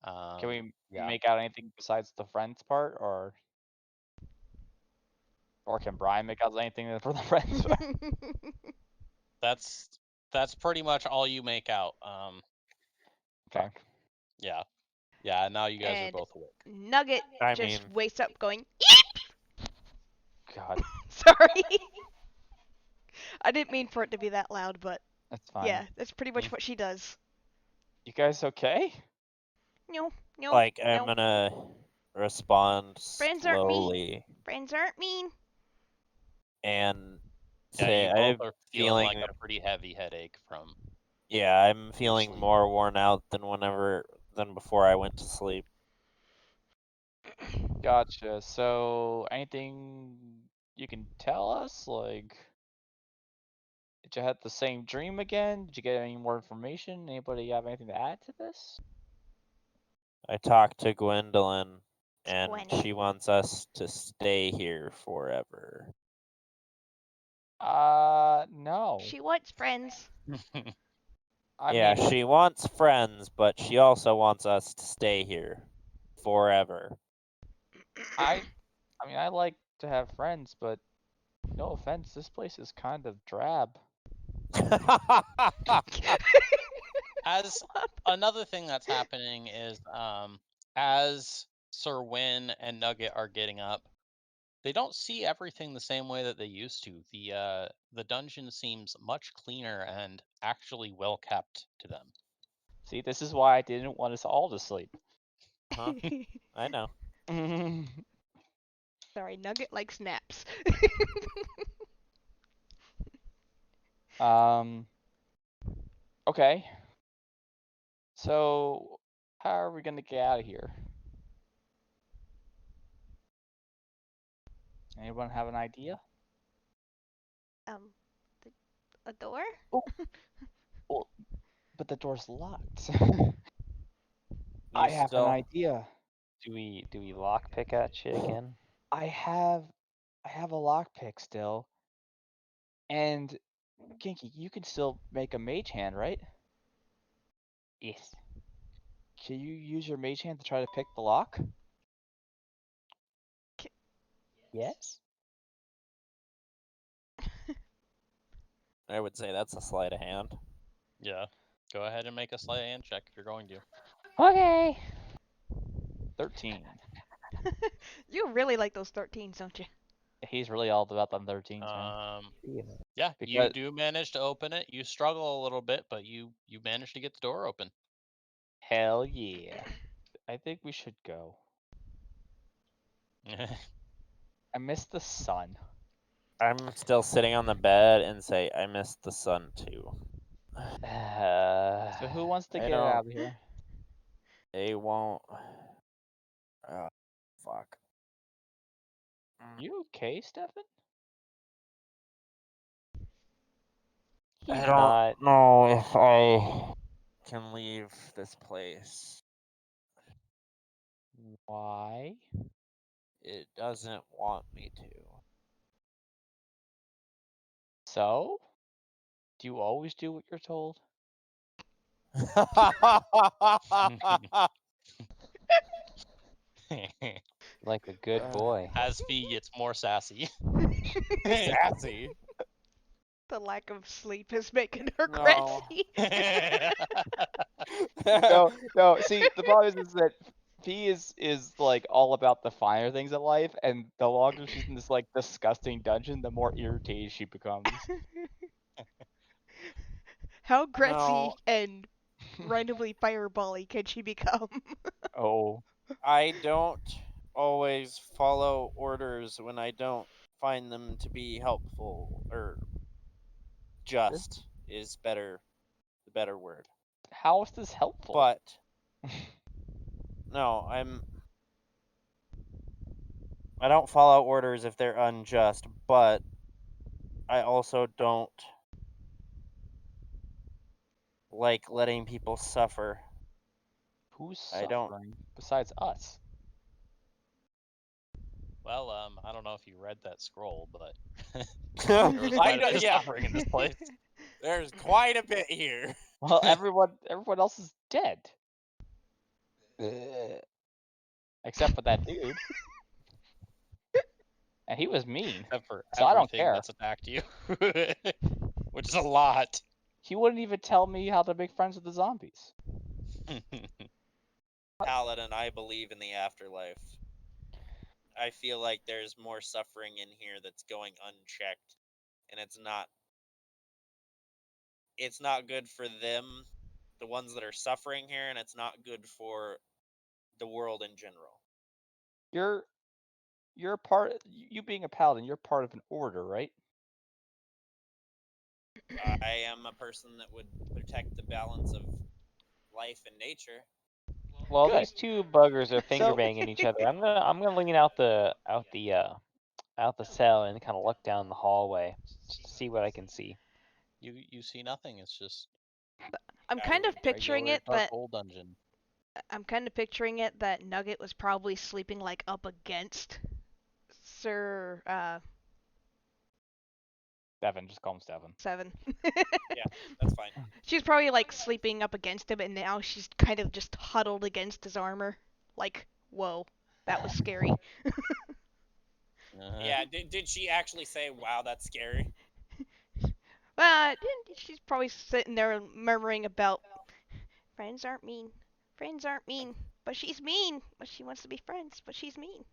Speaker 2: Can we
Speaker 1: Yeah.
Speaker 2: make out anything besides the friends part, or can Brian make out anything for the friends part?
Speaker 1: That's pretty much all you make out.
Speaker 2: Okay.
Speaker 1: Yeah. Yeah, now you guys are
Speaker 4: And
Speaker 1: both awake.
Speaker 4: Nugget
Speaker 5: I
Speaker 4: just
Speaker 5: mean,
Speaker 4: wakes up going,
Speaker 2: God,
Speaker 4: sorry. I didn't mean for it to be that loud, but
Speaker 2: that's fine.
Speaker 4: yeah, that's pretty much what she does.
Speaker 2: You guys okay?
Speaker 4: No, no,
Speaker 5: like I'm
Speaker 4: no.
Speaker 5: gonna respond
Speaker 4: Friends aren't mean.
Speaker 5: slowly
Speaker 4: Friends aren't mean.
Speaker 5: and
Speaker 1: Yeah,
Speaker 5: say
Speaker 1: you both
Speaker 5: I'm
Speaker 1: are feeling
Speaker 5: feeling
Speaker 1: like a pretty heavy headache from
Speaker 5: yeah, I'm feeling
Speaker 1: sleep.
Speaker 5: more worn out than before I went to sleep.
Speaker 2: Gotcha. So, anything you can tell us? Like, did you have the same dream again? Did you get any more information? Anybody have anything to add to this?
Speaker 5: I talked to Gwendolyn and
Speaker 4: Gwenny.
Speaker 5: she wants us to stay here forever.
Speaker 2: No.
Speaker 4: She wants friends.
Speaker 2: I
Speaker 5: Yeah,
Speaker 2: mean,
Speaker 5: she wants friends, but she also wants us to stay here forever.
Speaker 2: I I mean, I like to have friends, but no offense, this place is kind of drab.
Speaker 1: As another thing that's happening is, as Sir Win and Nugget are getting up, they don't see everything the same way that they used to. The dungeon seems much cleaner and actually well kept to them.
Speaker 2: See, this is why I didn't want us all to sleep.
Speaker 5: Huh? I know.
Speaker 4: Sorry, Nugget likes naps.
Speaker 2: um. Okay. So, how are we gonna get out of here? Anyone have an idea?
Speaker 4: um, the, a door?
Speaker 2: Oh, well, but the door's locked.
Speaker 5: You
Speaker 2: I have an
Speaker 5: still
Speaker 2: idea.
Speaker 3: Do we lockpick that shit again?
Speaker 2: I have I have a lockpick still, and Kinky, you can still make a mage hand, right?
Speaker 3: Yes.
Speaker 2: Can you use your mage hand to try to pick the lock?
Speaker 3: Yes.
Speaker 5: I would say that's a sleight of hand.
Speaker 1: Yeah. Go ahead and make a sleight of hand check if you're going to.
Speaker 3: Okay.
Speaker 2: 13.
Speaker 4: You really like those 13s, don't you?
Speaker 2: He's really all about them 13s, man.
Speaker 1: Yeah, you
Speaker 2: Because
Speaker 1: do manage to open it. You struggle a little bit, but you manage to get the door open.
Speaker 3: Hell yeah.
Speaker 2: I think we should go. I miss the sun.
Speaker 5: I'm still sitting on the bed and say I miss the sun too.
Speaker 2: So who wants to
Speaker 5: I
Speaker 2: get
Speaker 5: don't.
Speaker 2: out of here?
Speaker 5: They won't. Oh, fuck.
Speaker 2: You okay, Stefan?
Speaker 3: He's
Speaker 5: I don't
Speaker 3: not.
Speaker 5: know if I can leave this place.
Speaker 2: Why?
Speaker 5: It doesn't want me
Speaker 2: So? Do you always do what you're told?
Speaker 5: to.
Speaker 3: Like a good boy.
Speaker 1: As Fee gets more sassy.
Speaker 5: Sassy.
Speaker 4: The lack of sleep is making her
Speaker 5: No.
Speaker 4: crazy.
Speaker 2: No. See, the problem is that P is like all about the finer things in life, and the longer she's in this like disgusting dungeon, the more irritated she becomes.
Speaker 4: How
Speaker 5: No,
Speaker 4: Gretzy and randomly firebally can she become?
Speaker 2: Oh,
Speaker 5: I don't always follow orders when I don't find them to be helpful or just is better the better word.
Speaker 2: how is this helpful?
Speaker 5: But no, I don't follow orders if they're unjust, but I also don't like letting people suffer.
Speaker 2: Who's
Speaker 5: I don't.
Speaker 2: suffering besides us?
Speaker 1: Well, I don't know if you read that scroll, but
Speaker 5: I
Speaker 1: there was quite a
Speaker 5: know,
Speaker 1: bit of
Speaker 5: yeah.
Speaker 1: suffering in this place.
Speaker 5: There's quite a bit here.
Speaker 2: Well, everyone else is dead. Ugh. Except for that dude. And he was mean,
Speaker 1: Except for
Speaker 2: so I don't
Speaker 1: everything
Speaker 2: care.
Speaker 1: that's attacked you. Which is a lot.
Speaker 2: He wouldn't even tell me how to make friends with the zombies.
Speaker 5: Paladin, I believe in the afterlife. I feel like there's more suffering in here that's going unchecked, and it's not good for them, the ones that are suffering here, and it's not good for the world in general.
Speaker 2: You're part. You being a paladin, you're part of an order, right?
Speaker 5: I am a person that would protect the balance of life and nature.
Speaker 3: Well,
Speaker 2: Good.
Speaker 3: these two buggers are finger
Speaker 2: So
Speaker 3: banging each other. I'm gonna lean out the cell and kind of look down the hallway just to see what I can see.
Speaker 1: You see nothing. It's just
Speaker 4: I'm
Speaker 5: I
Speaker 4: kind of
Speaker 5: would
Speaker 4: picturing
Speaker 1: regular
Speaker 4: it
Speaker 1: dark
Speaker 4: that
Speaker 1: hole dungeon.
Speaker 4: Nugget was probably sleeping like up against Sir
Speaker 2: Devin, just call him Devin.
Speaker 4: 7.
Speaker 5: That's fine.
Speaker 4: She's probably like sleeping up against him, and now she's kind of just huddled against his armor. Like, whoa, that was scary.
Speaker 5: Yeah, did she actually say, wow, that's scary?
Speaker 4: But she's probably sitting there murmuring about friends aren't mean. Friends aren't mean. But she's mean. But she wants to be friends. But she's mean.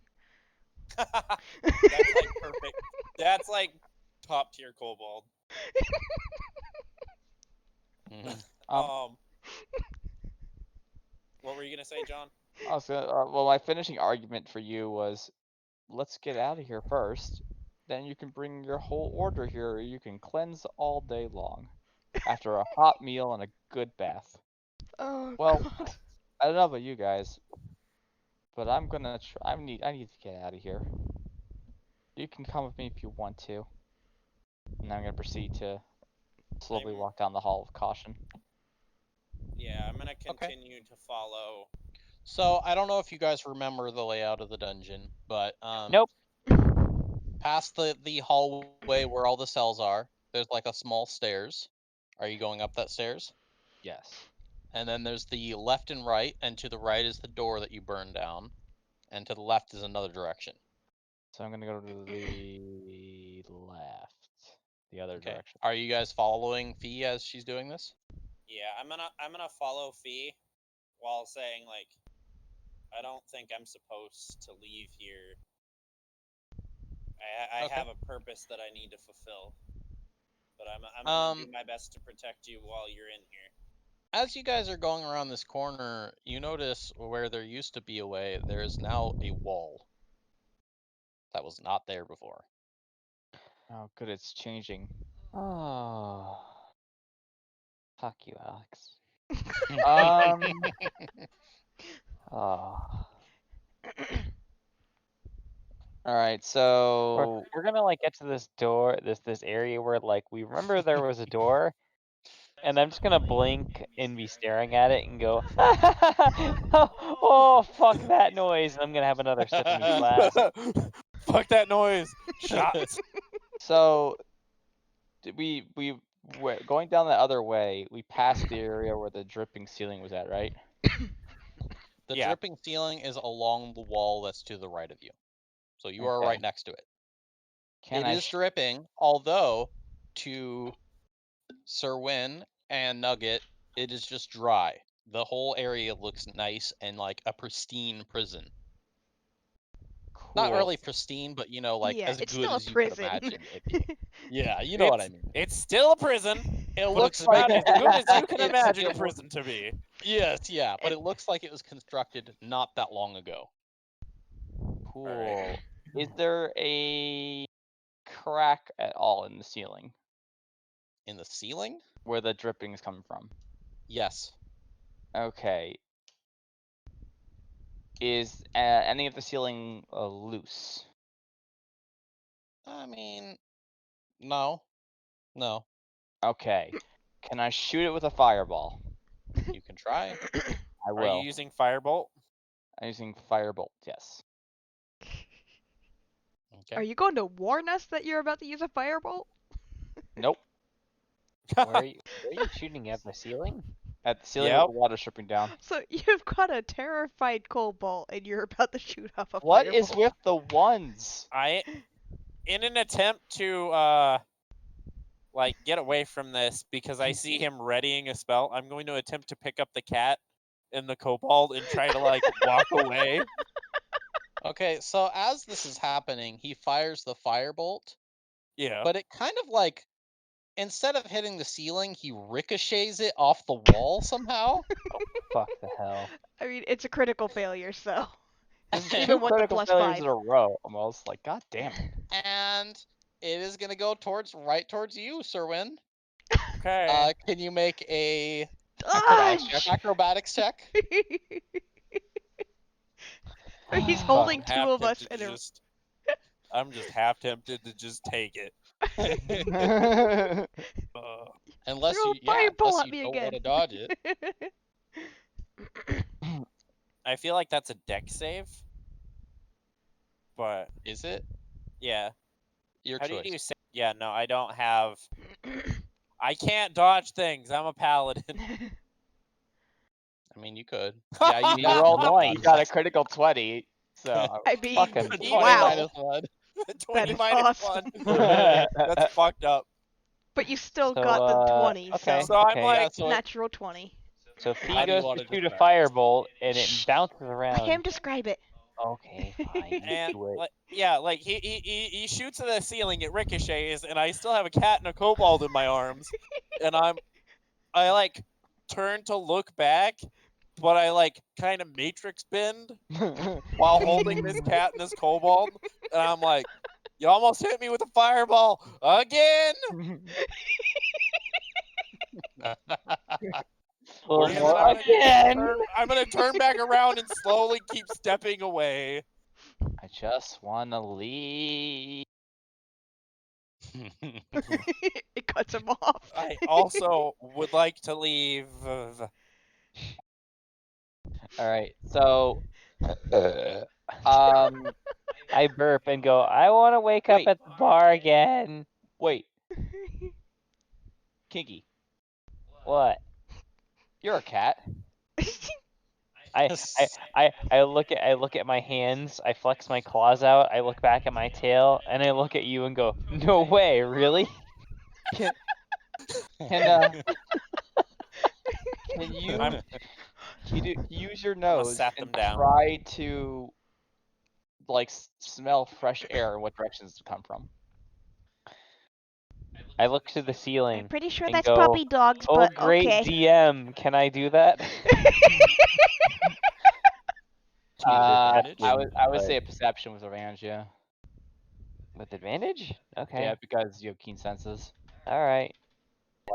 Speaker 5: That's like perfect. That's like top tier kobold.
Speaker 1: Mhm.
Speaker 5: What were you gonna say, John?
Speaker 2: I was gonna, well, my finishing argument for you was, let's get out of here first. Then you can bring your whole order here. You can cleanse all day long, after a hot meal and a good bath.
Speaker 4: Oh,
Speaker 2: Well,
Speaker 4: God.
Speaker 2: I don't know about you guys, but I'm gonna try. I need to get out of here. You can come with me if you want to. And I'm gonna proceed to slowly
Speaker 5: I'm-
Speaker 2: walk down the hall of caution.
Speaker 5: Yeah, I'm gonna
Speaker 1: Okay.
Speaker 5: continue to follow.
Speaker 1: So I don't know if you guys remember the layout of the dungeon, but
Speaker 3: Nope.
Speaker 1: past the hallway where all the cells are, there's like a small stairs. Are you going up that stairs?
Speaker 2: Yes.
Speaker 1: And then there's the left and right, and to the right is the door that you burned down, and to the left is another direction.
Speaker 2: So I'm gonna go to the left, the other
Speaker 1: Okay.
Speaker 2: direction.
Speaker 1: Are you guys following Fee as she's doing this?
Speaker 5: Yeah, I'm gonna follow Fee while saying like, I don't think I'm supposed to leave here. I
Speaker 1: Okay.
Speaker 5: have a purpose that I need to fulfill, but I'm gonna do my best to protect you while you're in here.
Speaker 1: As you guys are going around this corner, you notice where there used to be a way, there is now a wall that was not there before.
Speaker 2: Oh, good, it's changing. Oh, fuck you, Alex. Oh. All right, so
Speaker 3: We're gonna like get to this door, this area where like we remember there was a door, and I'm just gonna blink and be staring at it and go, oh fuck that noise, and I'm gonna have another sip of me flask.
Speaker 5: Fuck that noise! Shots.
Speaker 2: so we going down the other way. We passed the area where the dripping ceiling was at, right?
Speaker 1: The
Speaker 5: Yeah.
Speaker 1: dripping ceiling is along the wall that's to the right of you. So you are
Speaker 2: Okay.
Speaker 1: right next to it.
Speaker 2: Can
Speaker 1: It
Speaker 2: I?
Speaker 1: is dripping, although to Sir Win and Nugget, it is just dry. The whole area looks nice and like a pristine prison.
Speaker 2: Cool.
Speaker 1: Not really pristine, but you know, like
Speaker 4: Yeah,
Speaker 1: as
Speaker 4: it's
Speaker 1: good
Speaker 4: still a
Speaker 1: as you could
Speaker 4: prison.
Speaker 1: imagine it being. Yeah, you know what I mean.
Speaker 5: It's still a prison,
Speaker 1: It
Speaker 5: but
Speaker 1: looks
Speaker 5: it's
Speaker 1: like
Speaker 5: about as
Speaker 1: it
Speaker 5: good
Speaker 1: looks
Speaker 5: as you
Speaker 1: like
Speaker 5: can
Speaker 1: it-
Speaker 5: imagine a
Speaker 1: it-
Speaker 5: prison to be.
Speaker 1: Yes, yeah, but it looks like it was constructed not that long ago.
Speaker 2: Cool. Is there a crack at all in the ceiling
Speaker 1: In the ceiling?
Speaker 2: where the dripping is coming from?
Speaker 1: Yes.
Speaker 2: Okay. Is any of the ceiling loose?
Speaker 1: I mean, no. No.
Speaker 2: Okay. Can I shoot it with a fireball?
Speaker 1: You can try.
Speaker 2: I
Speaker 5: Are you
Speaker 2: will.
Speaker 5: using firebolt?
Speaker 2: I'm using firebolt. Yes.
Speaker 1: Okay.
Speaker 4: Are you going to warn us that you're about to use a firebolt?
Speaker 2: Nope.
Speaker 3: Where are you shooting at the ceiling?
Speaker 2: At the ceiling
Speaker 5: Yep.
Speaker 2: with the water dripping down.
Speaker 4: So you've got a terrified cobalt and you're about to shoot off a
Speaker 2: What
Speaker 4: firebolt.
Speaker 2: is with the ones?
Speaker 5: In an attempt to like get away from this, because I see him readying a spell, I'm going to attempt to pick up the cat in the kobold and try to like walk away.
Speaker 1: Okay, so as this is happening, he fires the firebolt,
Speaker 5: Yeah.
Speaker 1: but it kind of like instead of hitting the ceiling, he ricochets it off the wall somehow.
Speaker 3: Fuck the hell.
Speaker 4: I mean, it's a critical failure, so
Speaker 2: This is
Speaker 4: even
Speaker 2: two
Speaker 4: with the
Speaker 2: critical
Speaker 4: plus
Speaker 2: failures
Speaker 4: 5.
Speaker 2: in a row. Almost like, god damn it.
Speaker 1: And it is gonna go right towards you, Serwin.
Speaker 5: Okay.
Speaker 1: Can you make a
Speaker 4: Dodge!
Speaker 1: acrobatics check?
Speaker 4: He's
Speaker 5: I'm
Speaker 4: holding two
Speaker 5: half
Speaker 4: of us
Speaker 5: tempted
Speaker 4: in
Speaker 5: to
Speaker 4: a.
Speaker 5: just. I'm just half tempted to just take it.
Speaker 1: Unless
Speaker 4: Throw
Speaker 1: you,
Speaker 4: a fireball at
Speaker 1: you
Speaker 4: me
Speaker 1: don't
Speaker 4: again.
Speaker 1: want to dodge it.
Speaker 5: I feel like that's a deck save. But
Speaker 1: Is it
Speaker 5: yeah.
Speaker 1: your
Speaker 5: How do
Speaker 1: choice?
Speaker 5: you do Yeah, no, I don't have. I can't dodge things. I'm a paladin.
Speaker 1: I mean, you could. Yeah, you
Speaker 2: You rolled
Speaker 1: definitely
Speaker 2: you
Speaker 1: dodge
Speaker 2: got a
Speaker 1: rolls.
Speaker 2: critical 20, so
Speaker 4: I mean,
Speaker 3: Fucking
Speaker 1: 20
Speaker 4: wow,
Speaker 1: minus 1.
Speaker 5: 20
Speaker 4: is
Speaker 5: minus
Speaker 4: awesome.
Speaker 5: 1. That's fucked up.
Speaker 4: but you still
Speaker 3: So,
Speaker 4: got the 20,
Speaker 3: okay.
Speaker 4: so
Speaker 5: So I'm
Speaker 3: okay.
Speaker 5: like,
Speaker 1: Yeah, so
Speaker 4: natural 20.
Speaker 3: So Fee
Speaker 1: How do you
Speaker 3: goes
Speaker 1: wanna
Speaker 3: to shoot a
Speaker 1: describe this?
Speaker 3: firebolt and it
Speaker 4: Shh.
Speaker 3: bounces
Speaker 4: Let
Speaker 3: around.
Speaker 4: him describe it.
Speaker 3: Okay, fine. You
Speaker 5: and
Speaker 3: do it.
Speaker 5: like, yeah, like he shoots at the ceiling, it ricochets, and I still have a cat and a kobold in my arms, and I like turn to look back, but I like kind of matrix bend while holding this cat and this kobold, and I'm like, you almost hit me with a fireball again.
Speaker 3: Well,
Speaker 5: And then
Speaker 3: more
Speaker 5: I'm
Speaker 3: again.
Speaker 5: I'm gonna turn back around and slowly keep stepping away.
Speaker 2: I just wanna leave.
Speaker 4: It cuts him off.
Speaker 5: I also would like to leave.
Speaker 2: All right, so um,
Speaker 3: I burp and go, I want to wake up
Speaker 2: Wait.
Speaker 3: at the bar again.
Speaker 2: wait, Kinky,
Speaker 3: What?
Speaker 2: you're a cat.
Speaker 3: I look at my hands, I flex my claws out, I look back at my tail, and I look at you and go, no way, really?
Speaker 2: Can you
Speaker 5: I'm-
Speaker 2: use your
Speaker 5: I'm gonna
Speaker 2: nose
Speaker 5: sat
Speaker 2: and
Speaker 5: them down.
Speaker 2: try to like smell fresh air and what directions it come from?
Speaker 3: I look to the
Speaker 4: I'm
Speaker 3: ceiling
Speaker 4: pretty sure
Speaker 3: and
Speaker 4: that's
Speaker 3: go,
Speaker 4: puppy dogs,
Speaker 3: oh
Speaker 4: but
Speaker 3: great
Speaker 4: okay.
Speaker 3: DM, can I do that?
Speaker 1: advantage?
Speaker 2: I would
Speaker 3: but-
Speaker 2: say a perception with advantage, yeah.
Speaker 3: With advantage? Okay.
Speaker 2: Yeah, because you have keen senses.
Speaker 3: Alright.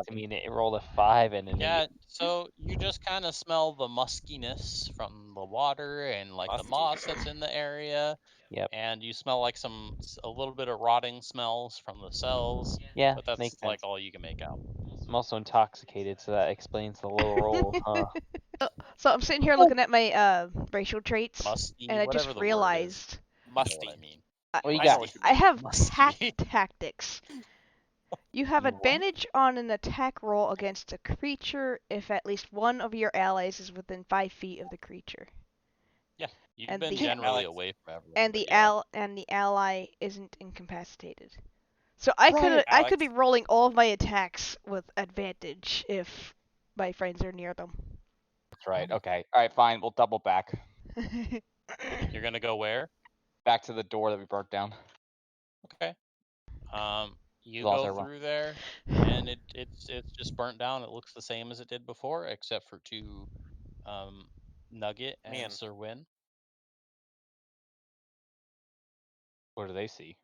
Speaker 3: I mean, it rolled a 5 and an
Speaker 1: Yeah,
Speaker 3: 8.
Speaker 1: so you just kind of smell the muskiness from the water and like the
Speaker 5: Musky.
Speaker 1: moss that's in the area.
Speaker 3: Yep.
Speaker 1: And you smell like a little bit of rotting smells from the cells,
Speaker 3: Yeah,
Speaker 1: but that's
Speaker 3: makes
Speaker 1: like
Speaker 3: sense.
Speaker 1: all you can make out.
Speaker 3: I'm also intoxicated, so that explains the low roll, huh?
Speaker 4: So I'm sitting here looking at my racial traits,
Speaker 1: Musky,
Speaker 4: and I
Speaker 1: whatever
Speaker 4: just
Speaker 1: the word is.
Speaker 4: realized
Speaker 1: You know
Speaker 5: Musty.
Speaker 1: what I mean.
Speaker 2: What you
Speaker 1: I
Speaker 2: got?
Speaker 1: know what you
Speaker 4: I
Speaker 1: mean.
Speaker 4: have
Speaker 1: Musky.
Speaker 4: tactics. You have
Speaker 2: You what?
Speaker 4: advantage on an attack roll against a creature if at least one of your allies is within 5 feet of the creature,
Speaker 1: You've
Speaker 4: And
Speaker 1: been
Speaker 4: the-
Speaker 1: generally
Speaker 5: Alex.
Speaker 1: away from everyone.
Speaker 4: and
Speaker 1: but
Speaker 4: the
Speaker 1: yeah.
Speaker 4: ally isn't incapacitated. So I
Speaker 2: Right,
Speaker 4: could be
Speaker 5: Alex.
Speaker 4: rolling all of my attacks with advantage if my friends are near them.
Speaker 2: That's right. Okay. All right. Fine. We'll double back.
Speaker 1: You're gonna go where?
Speaker 2: Back to the door that we broke down.
Speaker 1: Okay. You
Speaker 2: Lost
Speaker 1: go
Speaker 2: everyone.
Speaker 1: through there, and it's just burnt down. It looks the same as it did before, except for two, Nugget and
Speaker 5: Man.
Speaker 1: Sir Win.
Speaker 2: What do they see?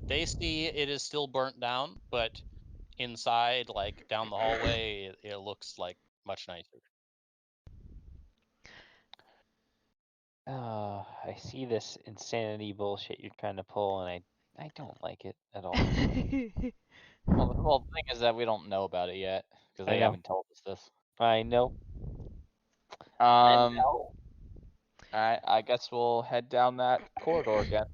Speaker 1: They see it is still burnt down, but inside, like down the hallway, it looks like much nicer.
Speaker 3: Oh, I see this insanity bullshit you're trying to pull, and I don't like it at all.
Speaker 2: Well, the thing is that we don't know about it yet because
Speaker 3: I
Speaker 2: they
Speaker 3: know.
Speaker 2: haven't told us this.
Speaker 3: I know.
Speaker 2: All right. I guess we'll head down that corridor again.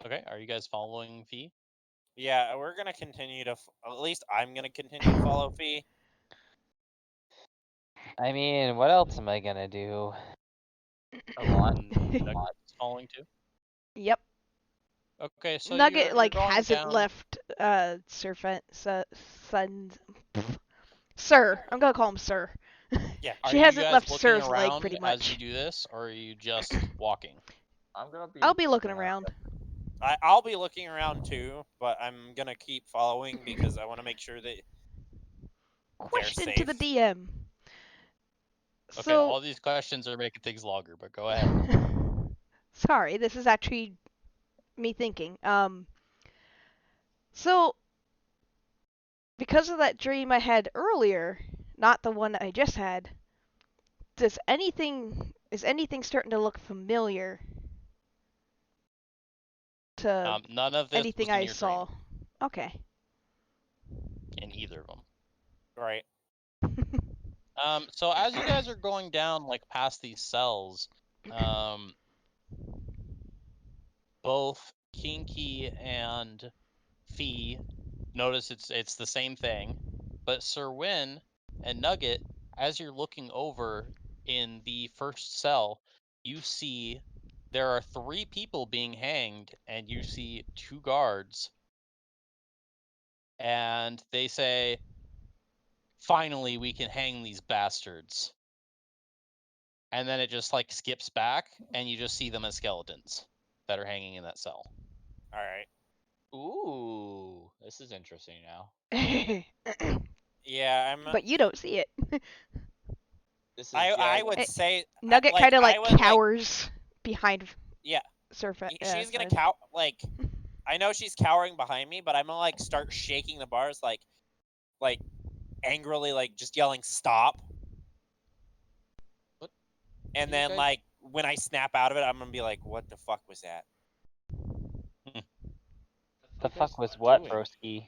Speaker 1: Okay, are you guys following Fee?
Speaker 5: Yeah, we're gonna continue to. At least I'm gonna continue to follow Fee.
Speaker 3: I mean, what else am I gonna do?
Speaker 2: Oh, well,
Speaker 1: Nugget's following too.
Speaker 4: Yep.
Speaker 1: Okay, so
Speaker 4: Nugget
Speaker 1: you're
Speaker 4: like
Speaker 1: going
Speaker 4: hasn't
Speaker 1: down.
Speaker 4: left Sir. I'm gonna call him Sir.
Speaker 5: Yeah.
Speaker 1: Are
Speaker 4: She
Speaker 1: you
Speaker 4: hasn't
Speaker 1: guys
Speaker 4: left
Speaker 1: looking
Speaker 4: Sir's leg
Speaker 1: around
Speaker 4: pretty
Speaker 1: as you
Speaker 4: much.
Speaker 1: do this, or are you just walking?
Speaker 2: I'm gonna be.
Speaker 4: I'll be looking around.
Speaker 5: I'll be looking around too, but I'm gonna keep following because I want to make sure that
Speaker 4: Question to
Speaker 5: safe.
Speaker 4: the DM.
Speaker 1: Okay,
Speaker 4: So
Speaker 1: all these questions are making things longer, but go ahead.
Speaker 4: sorry, this is actually me thinking. So because of that dream I had earlier, not the one I just had, is anything starting to look familiar to
Speaker 1: None of this
Speaker 4: anything
Speaker 1: was in
Speaker 4: I
Speaker 1: your
Speaker 4: saw?
Speaker 1: dream,
Speaker 4: Okay.
Speaker 1: in either of them.
Speaker 5: Right.
Speaker 1: So as you guys are going down, like past these cells, both Kinky and Fee notice it's the same thing, but Sir Win and Nugget, as you're looking over in the first cell, you see there are 3 people being hanged, and you see 2 guards, and they say, "Finally, we can hang these bastards." And then it just like skips back, and you just see them as skeletons that are hanging in that cell.
Speaker 5: All right.
Speaker 2: Ooh, this is interesting now.
Speaker 5: Yeah, I'm.
Speaker 4: But you don't see it.
Speaker 2: This is
Speaker 5: I would
Speaker 4: Eh,
Speaker 5: say
Speaker 4: Nugget
Speaker 5: like
Speaker 4: kind of
Speaker 5: I
Speaker 4: like
Speaker 5: would like
Speaker 4: cowers behind
Speaker 5: yeah. She's gonna
Speaker 4: Fez.
Speaker 5: like. I know she's cowering behind me, but I'm gonna like start shaking the bars like angrily, like just yelling stop.
Speaker 2: What
Speaker 5: And
Speaker 2: you
Speaker 5: then
Speaker 2: guys-
Speaker 5: like when I snap out of it, I'm gonna be like, what the fuck was that?
Speaker 3: The
Speaker 2: you guys
Speaker 3: fuck was what,
Speaker 2: doing?
Speaker 3: broski?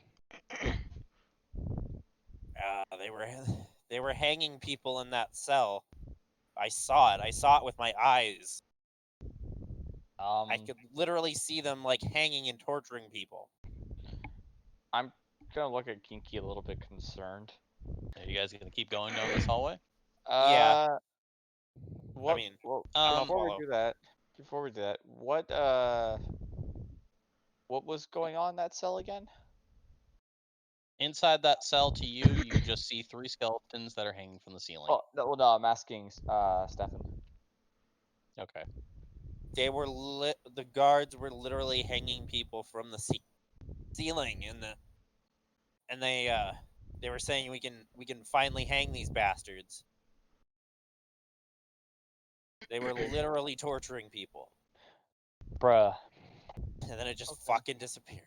Speaker 5: They were hanging people in that cell. I saw it. I saw it with my eyes. I could literally see them like hanging and torturing people.
Speaker 2: I'm gonna look at Kinky a little bit concerned.
Speaker 1: Are you guys gonna keep going down this hallway?
Speaker 5: Yeah.
Speaker 2: What?
Speaker 5: I mean,
Speaker 2: Well,
Speaker 5: I'll
Speaker 2: before we
Speaker 5: follow.
Speaker 2: do that, what was going on in that cell again?
Speaker 1: Inside that cell to you, you just see 3 skeletons that are hanging from the ceiling.
Speaker 2: Oh no, no, I'm asking Stefan.
Speaker 1: Okay.
Speaker 5: They were the guards were literally hanging people from the ceiling, and they were saying we can finally hang these bastards. They were literally torturing people,
Speaker 3: Bruh.
Speaker 5: and then it just
Speaker 2: Okay.
Speaker 5: fucking disappeared.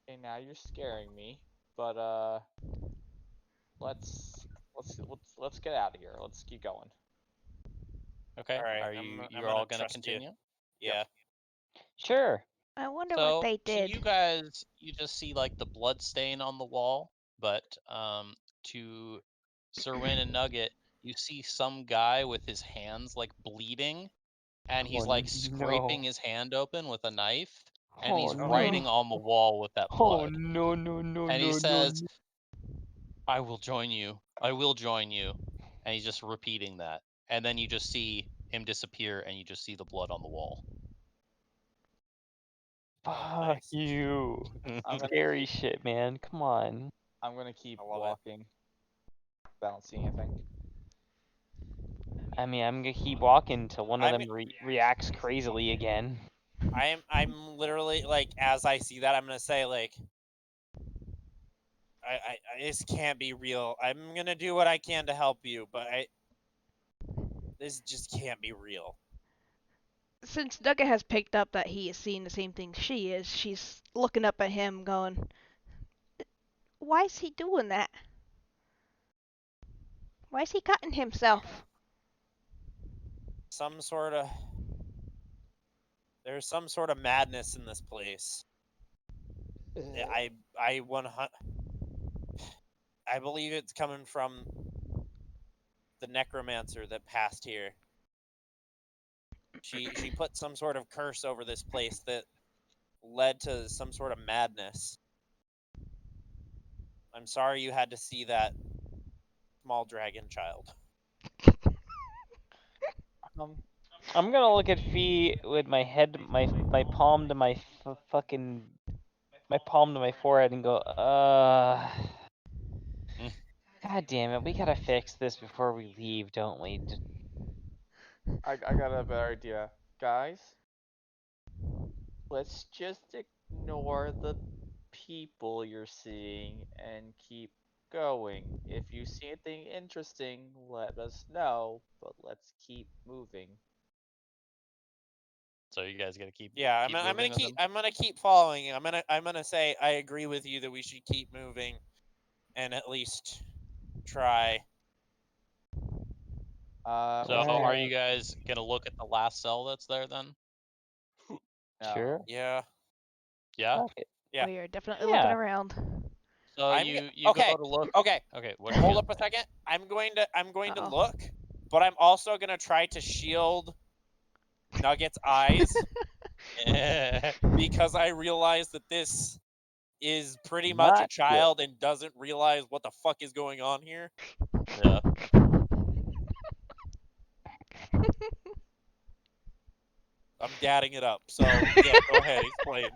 Speaker 2: Okay, now you're scaring me, but let's get out of here. Let's keep going.
Speaker 1: Okay.
Speaker 5: All right,
Speaker 1: Are
Speaker 5: I'm
Speaker 1: you're
Speaker 5: gonna
Speaker 1: all gonna
Speaker 5: trust you.
Speaker 1: continue?
Speaker 5: Yeah.
Speaker 3: Sure.
Speaker 4: I wonder what
Speaker 1: So
Speaker 4: they
Speaker 1: to
Speaker 4: did.
Speaker 1: you guys, you just see like the blood stain on the wall, but to Sir Win and Nugget, you see some guy with his hands like bleeding, and he's
Speaker 3: Oh,
Speaker 1: like scraping
Speaker 3: no.
Speaker 1: his hand open with a knife, and
Speaker 3: Oh
Speaker 1: he's
Speaker 3: no.
Speaker 1: writing on the wall with that
Speaker 3: Oh
Speaker 1: blood.
Speaker 3: no no no
Speaker 1: And he
Speaker 3: no
Speaker 1: says,
Speaker 3: no.
Speaker 1: "I will join you. I will join you." And he's just repeating that. And then you just see him disappear, and you just see the blood on the wall.
Speaker 3: Fuck
Speaker 5: nice.
Speaker 3: you.
Speaker 2: I'm gonna
Speaker 3: Scary shit, man. Come on.
Speaker 2: I'm gonna keep
Speaker 5: I love it.
Speaker 2: walking. I don't see anything.
Speaker 3: I mean, I'm gonna keep walking until one of
Speaker 5: I'm-
Speaker 3: them reacts crazily again.
Speaker 5: I'm literally like, as I see that, I'm gonna say like, I this can't be real. I'm gonna do what I can to help you, but this just can't be real.
Speaker 4: Since Nugget has picked up that he is seeing the same thing she is, she's looking up at him going, why is he doing that? Why is he cutting himself?
Speaker 5: There's some sort of madness in this place. I believe it's coming from the necromancer that passed here. She put some sort of curse over this place that led to some sort of madness. I'm sorry you had to see that small dragon child.
Speaker 3: I'm gonna look at Fee with my head, my palm to my fucking, my palm to my forehead and go, God damn it, we gotta fix this before we leave, don't we?
Speaker 2: I got a better idea, guys. Let's just ignore the people you're seeing and keep going. If you see anything interesting, let us know, but let's keep moving.
Speaker 1: So you guys gotta keep
Speaker 5: Yeah,
Speaker 1: keep moving with him.
Speaker 5: I'm gonna keep following you. I'm gonna say I agree with you that we should keep moving, and at least try.
Speaker 1: So are you guys gonna look at the last cell that's there then?
Speaker 2: No.
Speaker 3: Sure.
Speaker 5: Yeah.
Speaker 1: Yeah.
Speaker 3: Fuck it.
Speaker 5: Yeah.
Speaker 4: We are definitely
Speaker 3: Yeah.
Speaker 4: looking around.
Speaker 1: So
Speaker 5: I'm
Speaker 1: you
Speaker 5: okay.
Speaker 1: go to look.
Speaker 5: Okay.
Speaker 1: Okay. What are you
Speaker 5: Hold
Speaker 1: gonna
Speaker 5: up a
Speaker 1: say?
Speaker 5: second. I'm going to
Speaker 4: Uh-oh.
Speaker 5: look, but I'm also gonna try to shield Nugget's eyes because I realized that this is pretty much a
Speaker 2: Not good.
Speaker 5: child and doesn't realize what the fuck is going on here.
Speaker 1: Yeah.
Speaker 5: I'm dadding it up. So yeah, go ahead, explain.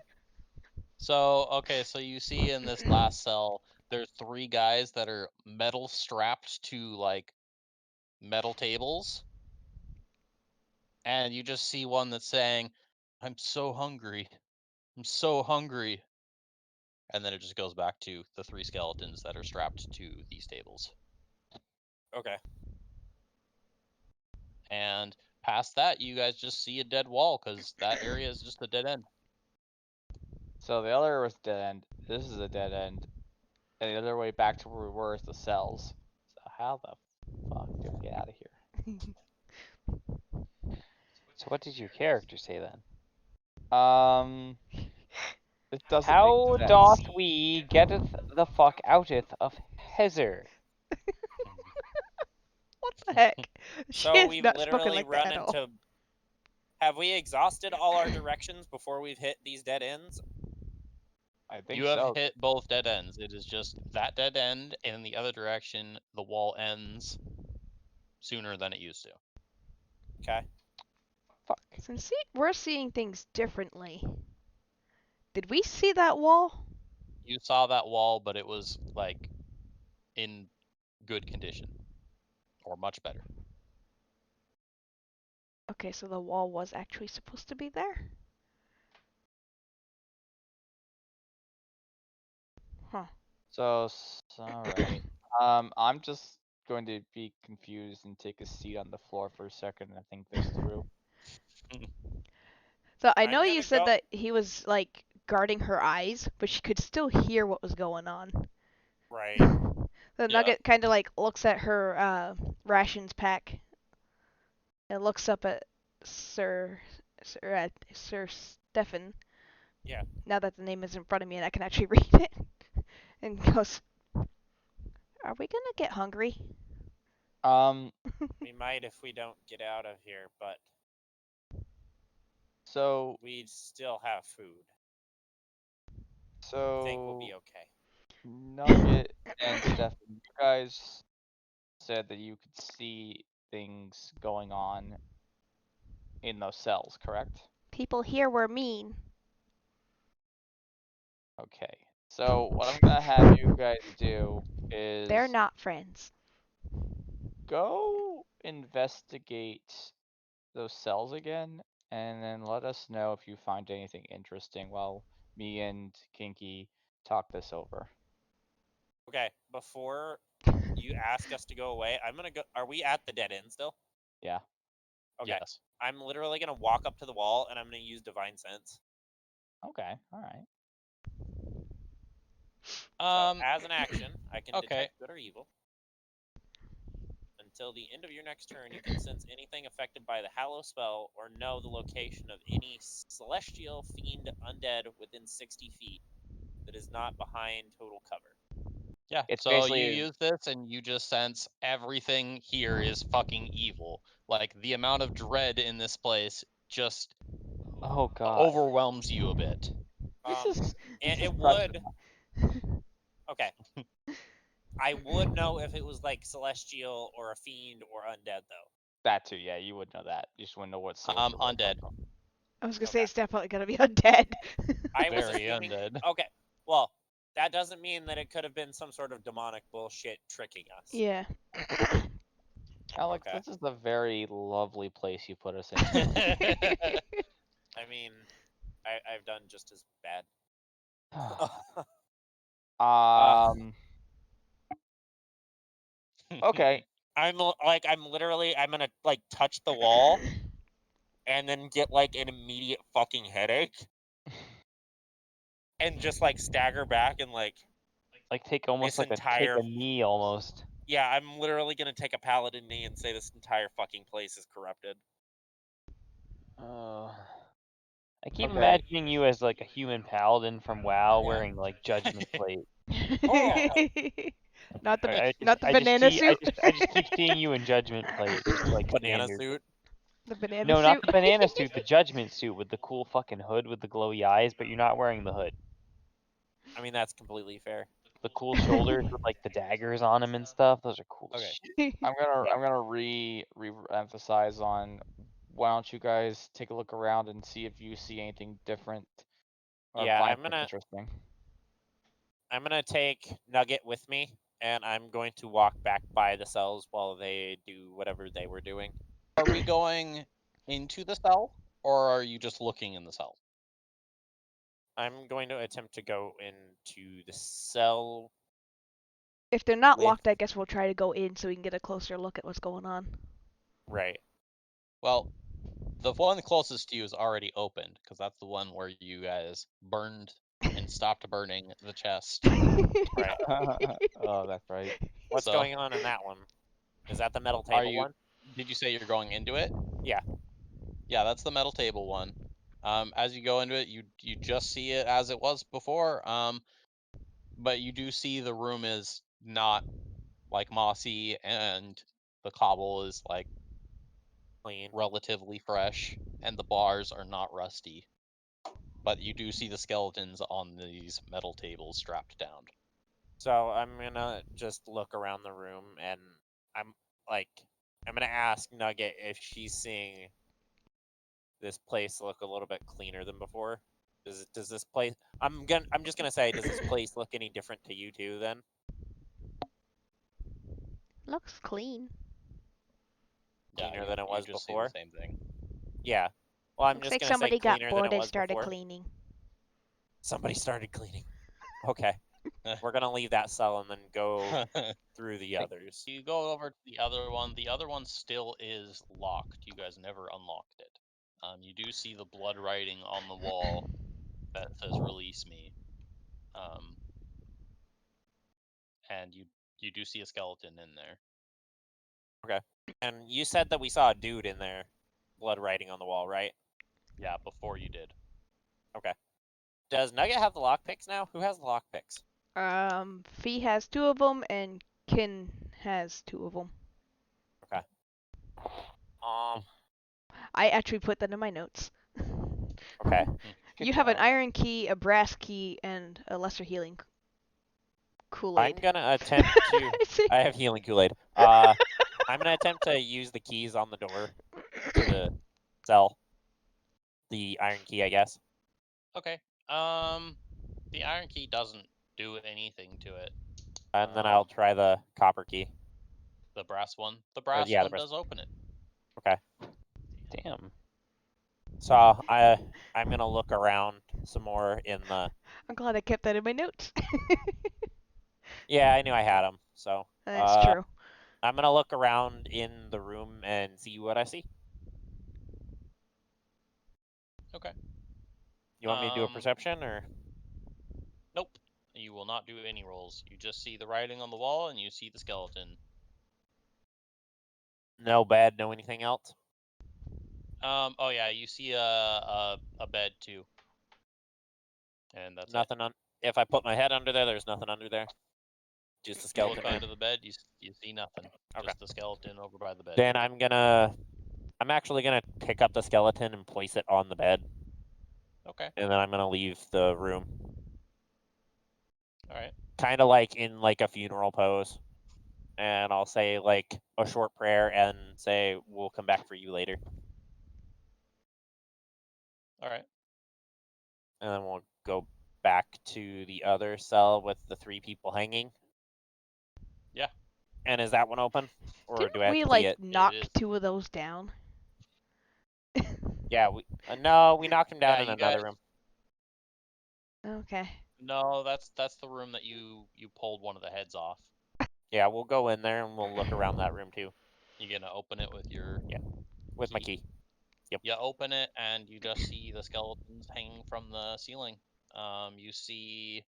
Speaker 1: So, okay, so you see in this last cell, there's 3 guys that are metal strapped to like metal tables, and you just see one that's saying, "I'm so hungry. I'm so hungry." And then it just goes back to the 3 skeletons that are strapped to these tables.
Speaker 5: Okay.
Speaker 1: And past that, you guys just see a dead wall because that area is just a dead end.
Speaker 2: So the other was dead end. This is a dead end. And the other way back to where we were is the cells. So how the fuck do we get out of here?
Speaker 3: So what did your character say then?
Speaker 2: It doesn't
Speaker 3: How
Speaker 2: make sense.
Speaker 3: doth we getteth the fuck outeth of Heather?
Speaker 4: What the heck? She
Speaker 5: So
Speaker 4: is
Speaker 5: we've
Speaker 4: not spoken
Speaker 5: literally
Speaker 4: like
Speaker 5: run
Speaker 4: that at all.
Speaker 5: into. Have we exhausted all our directions before we've hit these dead ends?
Speaker 2: I think
Speaker 1: You have
Speaker 2: so.
Speaker 1: hit both dead ends. It is just that dead end, and in the other direction, the wall ends sooner than it used to.
Speaker 5: Okay.
Speaker 2: Fuck.
Speaker 4: Since we're seeing things differently, did we see that wall?
Speaker 1: You saw that wall, but it was like in good condition, or much better.
Speaker 4: Okay, so the wall was actually supposed to be there? Huh.
Speaker 2: So, alright. I'm just going to be confused and take a seat on the floor for a second and think this through.
Speaker 4: So I
Speaker 5: I'm
Speaker 4: know you
Speaker 5: gonna
Speaker 4: said
Speaker 5: go-
Speaker 4: that he was like guarding her eyes, but she could still hear what was going on.
Speaker 5: Right.
Speaker 4: The
Speaker 1: Yeah.
Speaker 4: Nugget kind of like looks at her rations pack and looks up at Sir Stefan.
Speaker 5: Yeah.
Speaker 4: Now that the name is in front of me and I can actually read it, and goes, "Are we gonna get hungry?"
Speaker 2: Um,
Speaker 5: We might if we don't get out of here, but
Speaker 2: so,
Speaker 5: we still have food. I think we'll
Speaker 2: so,
Speaker 5: be okay.
Speaker 2: Nugget and Stefan, you guys said that you could see things going on in those cells, correct?
Speaker 4: People here were mean.
Speaker 2: Okay. So, what I'm gonna have you guys do
Speaker 4: They're
Speaker 2: is
Speaker 4: not friends.
Speaker 2: go investigate those cells again, and then let us know if you find anything interesting while me and Kinky talk this over.
Speaker 5: Okay. Before you ask us to go away, I'm gonna go. Are we at the dead end still?
Speaker 2: Yeah.
Speaker 5: Okay.
Speaker 1: Yes.
Speaker 5: I'm literally gonna walk up to the wall and I'm gonna use divine sense.
Speaker 2: Okay. All right.
Speaker 5: So as an action, I can
Speaker 1: Okay.
Speaker 5: detect good or evil. Until the end of your next turn, you can sense anything affected by the Hallow spell or know the location of any celestial, fiend, undead within 60 feet that is not behind total cover.
Speaker 1: Yeah.
Speaker 2: It's
Speaker 1: So you
Speaker 2: basically
Speaker 1: use this and you just sense everything here is fucking evil. Like the amount of dread in this place just
Speaker 3: Oh god.
Speaker 1: overwhelms you a bit.
Speaker 2: this
Speaker 5: Um,
Speaker 2: is
Speaker 5: and
Speaker 2: this is
Speaker 5: it
Speaker 2: pressure.
Speaker 5: would. Okay. I would know if it was like celestial or a fiend or undead, though.
Speaker 2: That too. Yeah, you would know that. You just wouldn't know what source it was
Speaker 1: Undead.
Speaker 2: from.
Speaker 4: I was gonna say
Speaker 5: Okay.
Speaker 4: it's definitely gonna be undead.
Speaker 5: I was
Speaker 1: Very
Speaker 5: assuming.
Speaker 1: undead.
Speaker 5: Okay. Well, that doesn't mean that it could have been some sort of demonic bullshit tricking us.
Speaker 4: Yeah.
Speaker 2: Alex,
Speaker 5: Okay.
Speaker 2: this is a very lovely place you put us in.
Speaker 5: I mean, I've done just as bad.
Speaker 2: Okay.
Speaker 5: I'm literally I'm gonna like touch the wall and then get like an immediate fucking headache and just like stagger back and like
Speaker 3: take almost
Speaker 5: this
Speaker 3: like take
Speaker 5: entire
Speaker 3: a knee almost.
Speaker 5: yeah, I'm literally gonna take a paladin knee and say this entire fucking place is corrupted.
Speaker 3: I keep
Speaker 2: Okay.
Speaker 3: imagining you as like a human paladin from WoW
Speaker 5: Yeah.
Speaker 3: wearing like judgment plate.
Speaker 5: Oh.
Speaker 4: Not the
Speaker 3: I
Speaker 4: not the
Speaker 3: just
Speaker 4: banana
Speaker 3: keep
Speaker 4: suit.
Speaker 3: I just keep seeing you in judgment plate, just like
Speaker 5: Banana
Speaker 3: standard.
Speaker 5: suit.
Speaker 4: The banana
Speaker 3: No,
Speaker 4: suit.
Speaker 3: not the banana suit, the judgment suit with the cool fucking hood with the glowy eyes, but you're not wearing the hood.
Speaker 5: I mean, that's completely fair.
Speaker 3: The cool shoulders with like the daggers on them and stuff. Those are cool as
Speaker 2: Okay.
Speaker 3: shit.
Speaker 2: I'm gonna re-emphasize on why don't you guys take a look around and see if you see anything different or
Speaker 5: Yeah,
Speaker 2: find something interesting.
Speaker 5: I'm gonna take Nugget with me, and I'm going to walk back by the cells while they do whatever they were doing.
Speaker 1: Are we going into the cell, or are you just looking in the cell?
Speaker 5: I'm going to attempt to go into the cell.
Speaker 4: If they're not
Speaker 5: With-
Speaker 4: locked, I guess we'll try to go in so we can get a closer look at what's going on.
Speaker 5: Right.
Speaker 1: Well, the one closest to you is already opened, because that's the one where you guys burned and stopped burning the chest.
Speaker 5: Right.
Speaker 2: Oh, that's right.
Speaker 5: What's
Speaker 1: So-
Speaker 5: going on in that one? Is that the metal
Speaker 1: Are
Speaker 5: table
Speaker 1: you-
Speaker 5: one?
Speaker 1: Did you say you're going into it?
Speaker 5: Yeah.
Speaker 1: Yeah, that's the metal table one. As you go into it, you just see it as it was before. But you do see the room is not like mossy, and the cobble is like
Speaker 5: Clean.
Speaker 1: relatively fresh, and the bars are not rusty. But you do see the skeletons on these metal tables strapped down.
Speaker 5: So I'm gonna just look around the room, and I'm gonna ask Nugget if she's seeing this place look a little bit cleaner than before. Does this place? I'm just gonna say, does this place look any different to you two then?
Speaker 4: Looks clean.
Speaker 5: Cleaner
Speaker 1: Yeah,
Speaker 5: than it
Speaker 1: you
Speaker 5: was
Speaker 1: just
Speaker 5: before?
Speaker 1: see the same thing.
Speaker 5: Yeah. Well, I'm
Speaker 4: Looks
Speaker 5: just
Speaker 4: like
Speaker 5: gonna say
Speaker 4: somebody got
Speaker 5: cleaner than
Speaker 4: bored
Speaker 5: it
Speaker 4: and
Speaker 5: was
Speaker 4: started
Speaker 5: before.
Speaker 4: cleaning.
Speaker 5: Somebody started cleaning. Okay. We're gonna leave that cell and then go through the others.
Speaker 1: You go over to the other one. The other one still is locked. You guys never unlocked it. You do see the blood writing on the wall that says "Release me," and you do see a skeleton in there.
Speaker 5: Okay. And you said that we saw a dude in there, blood writing on the wall, right?
Speaker 1: Yeah, before you did.
Speaker 5: Okay. Does Nugget have the lockpicks now? Who has the lockpicks?
Speaker 4: Fee has 2 of them and Kin has 2 of them.
Speaker 5: Um.
Speaker 4: I actually put that in my notes.
Speaker 5: Okay.
Speaker 2: Good
Speaker 4: You have an
Speaker 2: job.
Speaker 4: iron key, a brass key, and a lesser healing
Speaker 5: I'm
Speaker 4: Kool-Aid.
Speaker 5: gonna attempt to.
Speaker 4: See?
Speaker 5: I have healing Kool-Aid. I'm gonna attempt to use the keys on the door to the cell. The iron key, I guess.
Speaker 1: Okay. The iron key doesn't do anything to it.
Speaker 5: And then I'll try the copper key.
Speaker 1: The brass one. The brass
Speaker 5: yeah, the
Speaker 1: one
Speaker 5: brass-
Speaker 1: does open it.
Speaker 5: Okay.
Speaker 3: Damn.
Speaker 5: So I'm gonna look around some more in the.
Speaker 4: I'm glad I kept that in my notes.
Speaker 5: Yeah, I knew I had them. So
Speaker 4: That's true.
Speaker 5: I'm gonna look around in the room and see what I see.
Speaker 1: Okay.
Speaker 5: You want me to do a
Speaker 1: Um,
Speaker 5: perception or?
Speaker 1: Nope. You will not do any rolls. You just see the writing on the wall and you see the skeleton.
Speaker 5: No bed, no anything else.
Speaker 1: Oh yeah, you see a bed too. And that's
Speaker 5: Nothing on. If I put my head under there, there's nothing under there. Just the
Speaker 1: it. You
Speaker 5: skeleton.
Speaker 1: look
Speaker 5: Man.
Speaker 1: under the bed, you see nothing.
Speaker 5: Okay.
Speaker 1: Just the skeleton over by the bed.
Speaker 5: Then I'm actually gonna pick up the skeleton and place it on the bed,
Speaker 1: Okay.
Speaker 5: and then I'm gonna leave the room,
Speaker 1: All right.
Speaker 5: kind of like in like a funeral pose, and I'll say like a short prayer and say we'll come back for you later,
Speaker 1: All right.
Speaker 5: and then we'll go back to the other cell with the 3 people hanging.
Speaker 1: Yeah.
Speaker 5: And is that one open, or
Speaker 4: Didn't
Speaker 5: do I have
Speaker 4: we
Speaker 5: to key
Speaker 4: like
Speaker 5: it?
Speaker 4: knock
Speaker 1: is.
Speaker 4: 2 of those down?
Speaker 5: Yeah, no, we knocked him down
Speaker 1: Yeah,
Speaker 5: in
Speaker 1: you
Speaker 5: another
Speaker 1: guys-
Speaker 5: room.
Speaker 4: Okay.
Speaker 1: No, that's the room that you pulled one of the heads off.
Speaker 5: Yeah, we'll go in there and we'll look around that room too
Speaker 1: You're gonna open it with your
Speaker 5: with my key. Yep.
Speaker 1: You open it and you just see the skeletons hanging from the ceiling. You see,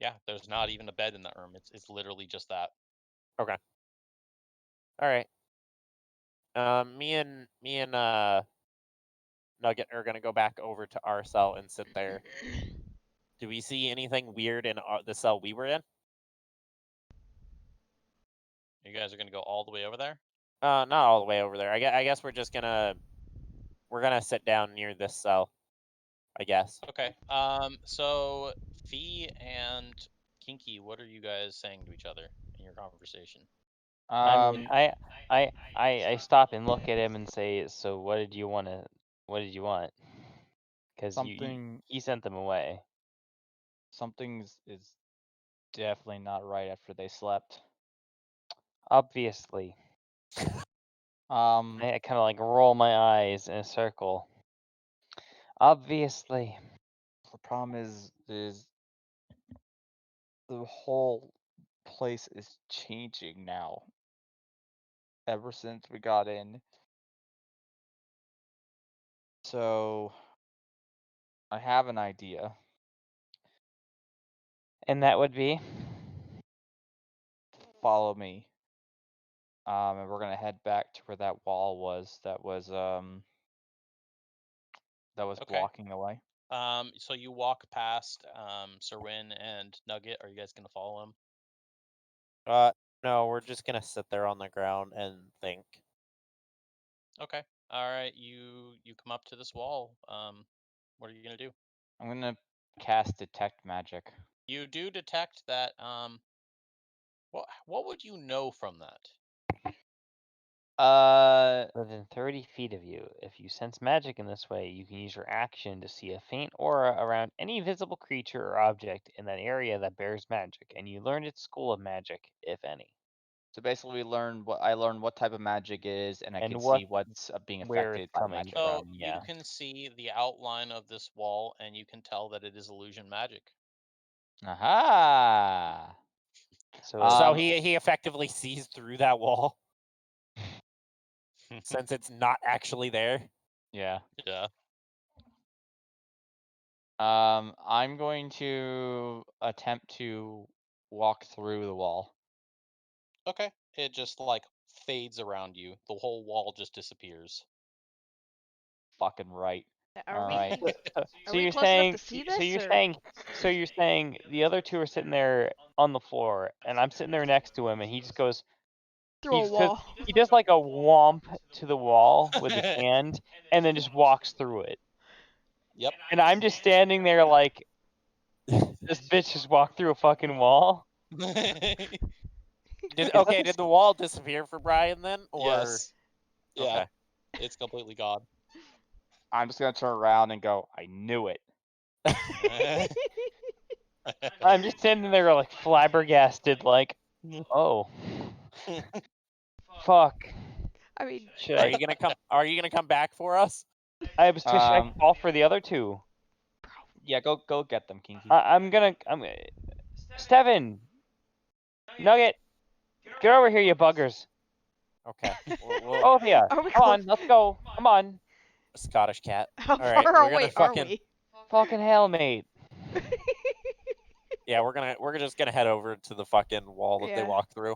Speaker 1: yeah, there's not even a bed in that room. It's literally just that.
Speaker 5: Okay. All right. Me and Nugget are gonna go back over to our cell and sit there. Do we see anything weird in the cell we were in?
Speaker 1: You guys are gonna go all the way over there.
Speaker 5: Not all the way over there. I guess we're gonna sit down near this cell. I guess.
Speaker 1: Okay. So Fee and Kinky, what are you guys saying to each other in your conversation?
Speaker 3: I mean, I stop and look at him and say, "So what did you want to? What did you want?" Because
Speaker 2: something
Speaker 3: he sent them away.
Speaker 2: something's is definitely not right after they slept.
Speaker 3: Obviously,
Speaker 2: Um,
Speaker 3: I kind of like roll my eyes in a circle. Obviously,
Speaker 2: the problem is the whole place is changing now. Ever since we got in. So I have an idea.
Speaker 3: and that would be.
Speaker 2: Follow me. And we're gonna head back to where that wall was that was
Speaker 1: Okay.
Speaker 2: blocking the way.
Speaker 1: So you walk past Sir Win and Nugget. Are you guys gonna follow him?
Speaker 5: No, we're just gonna sit there on the ground and think.
Speaker 1: Okay. All right. You come up to this wall. What are you gonna do?
Speaker 2: I'm gonna cast detect magic.
Speaker 1: You do detect that. What would you know from that?
Speaker 3: Within 30 feet of you, if you sense magic in this way, you can use your action to see a faint aura around any visible creature or object in that area that bears magic, and you learned its school of magic, if any.
Speaker 2: So basically, I learned what type of magic is, and I
Speaker 3: And
Speaker 2: can
Speaker 3: what
Speaker 2: see what's being
Speaker 3: where
Speaker 2: affected
Speaker 3: it's
Speaker 2: by the
Speaker 3: coming
Speaker 2: magic.
Speaker 1: So
Speaker 3: from,
Speaker 1: you
Speaker 3: yeah.
Speaker 1: can see the outline of this wall, and you can tell that it is illusion magic.
Speaker 2: Aha!
Speaker 3: So
Speaker 5: So
Speaker 2: Um,
Speaker 5: he effectively sees through that wall since it's not actually there.
Speaker 2: yeah.
Speaker 1: Yeah.
Speaker 2: I'm going to attempt to walk through the wall.
Speaker 1: Okay. It just like fades around you. The whole wall just disappears.
Speaker 2: Fucking right.
Speaker 4: Are
Speaker 2: All
Speaker 4: we?
Speaker 2: right.
Speaker 4: Are we close enough to see this?
Speaker 3: so you're saying the other two are sitting there on the floor, and I'm sitting there next to him, and he just goes.
Speaker 4: Through a wall.
Speaker 3: He does like a womp to the wall with his hand, and then just walks through it.
Speaker 1: Yep.
Speaker 3: And I'm just standing there like, this bitch just walked through a fucking wall.
Speaker 5: Did
Speaker 3: Is that
Speaker 5: the wall disappear for Brian then, or
Speaker 1: Yes. Yeah.
Speaker 5: Okay.
Speaker 1: It's completely gone.
Speaker 2: I'm just gonna turn around and go. I knew it.
Speaker 3: I'm just standing there like flabbergasted, like, oh, fuck.
Speaker 4: I mean,
Speaker 3: Should
Speaker 5: Are you gonna come? Are you gonna come back for us?
Speaker 3: should I call for the other two?
Speaker 2: Yeah, go get them, Kinky.
Speaker 3: I'm Steven, Nugget, get over here, you buggers.
Speaker 5: Okay.
Speaker 3: Both of ya.
Speaker 4: Are we
Speaker 3: Come on,
Speaker 4: close?
Speaker 3: let's go. Come on.
Speaker 5: Scottish cat.
Speaker 4: How
Speaker 5: All right,
Speaker 4: far
Speaker 5: we're
Speaker 4: away
Speaker 5: gonna
Speaker 4: are we?
Speaker 3: Fucking hell, mate.
Speaker 5: Yeah, we're just gonna head over to the fucking wall that they
Speaker 4: Yeah.
Speaker 5: walked through.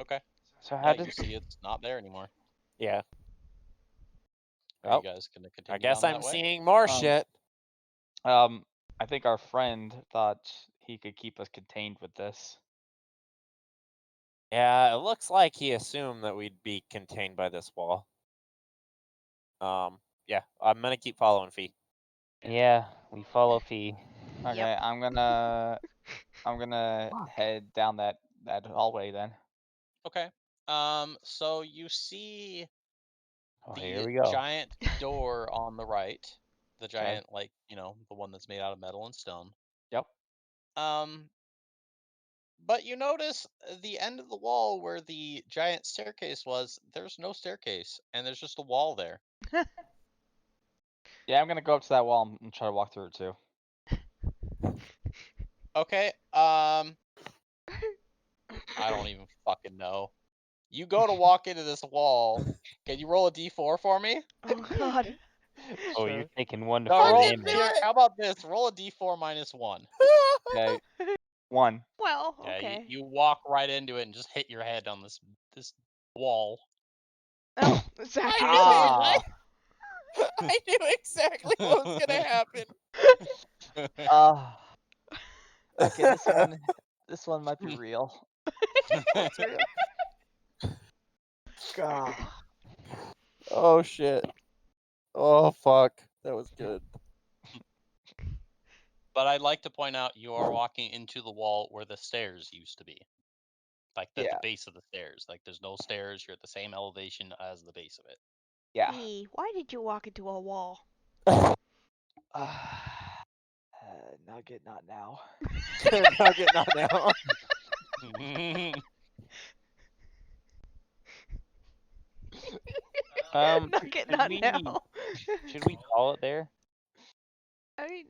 Speaker 1: Okay.
Speaker 3: So
Speaker 1: Yeah,
Speaker 3: how does
Speaker 1: you see it's not there anymore.
Speaker 5: Yeah.
Speaker 1: Are
Speaker 5: Oh,
Speaker 1: you guys gonna continue
Speaker 5: I guess
Speaker 1: down
Speaker 5: I'm
Speaker 1: that way?
Speaker 5: seeing more
Speaker 2: Um,
Speaker 5: shit.
Speaker 2: I think our friend thought he could keep us contained with this.
Speaker 5: Yeah, it looks like he assumed that we'd be contained by this wall. Yeah, I'm gonna keep following Fee.
Speaker 3: Yeah, we follow Fee.
Speaker 2: Okay, I'm gonna head down that hallway then.
Speaker 1: Okay. So you see
Speaker 3: Oh,
Speaker 1: the
Speaker 3: here we go.
Speaker 1: giant door on the right. The giant, like, the one that's made out of metal and stone.
Speaker 2: Yep.
Speaker 1: But you notice the end of the wall where the giant staircase was, there's no staircase, and there's just a wall there.
Speaker 2: Yeah, I'm gonna go up to that wall and try to walk through it too.
Speaker 1: Okay, I don't even fucking know. You go to walk into this wall. Can you roll a d4 for me?
Speaker 4: Oh god.
Speaker 3: Oh, you're taking one to
Speaker 1: No,
Speaker 3: four
Speaker 1: roll.
Speaker 3: damage.
Speaker 1: Here, how about this? Roll a d4 minus 1.
Speaker 2: Okay. 1.
Speaker 4: Well,
Speaker 1: Yeah,
Speaker 4: okay.
Speaker 1: you walk right into it and just hit your head on this wall.
Speaker 4: Oh, exactly.
Speaker 2: Ah.
Speaker 5: I knew exactly what was gonna happen.
Speaker 2: Ah. Okay, this one might be real. God.
Speaker 5: Oh shit. Oh fuck. That was good.
Speaker 1: But I'd like to point out you are walking into the wall where the stairs used to be. Like the
Speaker 2: Yeah.
Speaker 1: base of the stairs. Like there's no stairs. You're at the same elevation as the base of it.
Speaker 2: Yeah.
Speaker 4: Hey, why did you walk into a wall?
Speaker 2: Nugget, not now.
Speaker 5: Nugget, not now.
Speaker 4: Nugget,
Speaker 3: should
Speaker 4: not
Speaker 3: we
Speaker 4: now.
Speaker 3: should we call it there?
Speaker 4: I mean,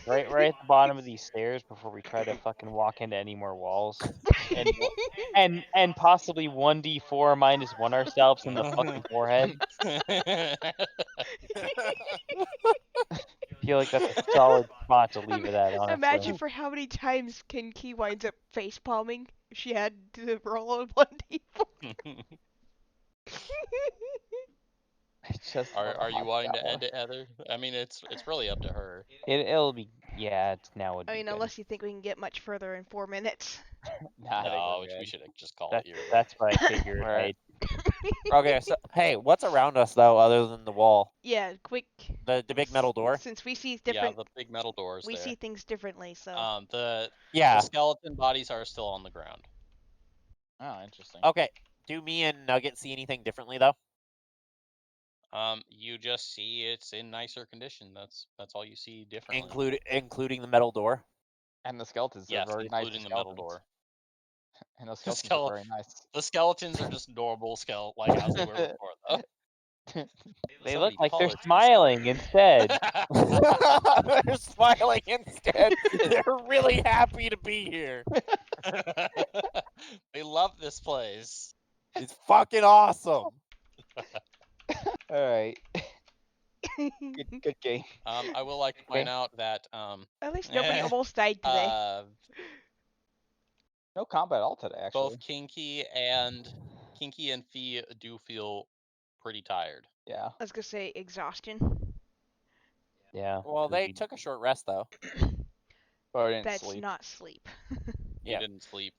Speaker 3: Right at the bottom of these stairs before we try to fucking walk into any more walls. And possibly 1d4 -1 ourselves in the fucking forehead. Feel like that's a solid spot to leave it at, honestly.
Speaker 4: Imagine for how many times Kinky winds up face palming if she had to roll a 1d4.
Speaker 2: I just wanna
Speaker 1: Are you
Speaker 2: hot
Speaker 1: wanting to
Speaker 2: shower.
Speaker 1: end it, Heather? I mean, it's really up to her.
Speaker 3: It'll be, yeah, it's now would
Speaker 4: I
Speaker 3: be
Speaker 4: mean,
Speaker 3: good.
Speaker 4: unless you think we can get much further in 4 minutes.
Speaker 2: Nah, I think
Speaker 1: No,
Speaker 2: we're
Speaker 1: we
Speaker 2: good.
Speaker 1: should have just called it here.
Speaker 3: That's what I figured.
Speaker 5: Right.
Speaker 3: I
Speaker 5: Okay, so hey, what's around us though, other than the wall?
Speaker 4: Yeah, quick.
Speaker 5: The big metal door?
Speaker 4: Since we see
Speaker 1: Yeah,
Speaker 4: different,
Speaker 1: the big metal doors
Speaker 4: we
Speaker 1: there.
Speaker 4: see things differently. So
Speaker 1: The
Speaker 5: Yeah.
Speaker 1: skeleton bodies are still on the ground.
Speaker 2: Oh, interesting.
Speaker 5: Okay. Do me and Nugget see anything differently though?
Speaker 1: You just see it's in nicer condition. That's all you see differently.
Speaker 5: Including the metal door?
Speaker 2: And the skeletons are
Speaker 1: Yes,
Speaker 2: very nice
Speaker 1: including the metal
Speaker 2: skeletons.
Speaker 1: door.
Speaker 2: And those
Speaker 1: The
Speaker 2: skeletons are very nice.
Speaker 1: The skeletons are just normal like as they were before, though.
Speaker 3: They
Speaker 1: Somebody
Speaker 3: look like they're
Speaker 1: polish these
Speaker 3: smiling instead.
Speaker 5: They're smiling instead. They're really happy to be here.
Speaker 1: They love this place.
Speaker 5: It's fucking awesome.
Speaker 2: Alright. Good game.
Speaker 1: I will like to point out that
Speaker 4: at least nobody almost died today.
Speaker 2: No combat at all today, actually.
Speaker 1: both Kinky and Fee do feel pretty tired.
Speaker 2: Yeah.
Speaker 4: I was gonna say exhaustion.
Speaker 3: Yeah.
Speaker 5: Well, they took a short rest though.
Speaker 2: But I didn't
Speaker 4: That's
Speaker 2: sleep.
Speaker 4: not sleep.
Speaker 1: You
Speaker 5: Yeah.
Speaker 1: didn't sleep.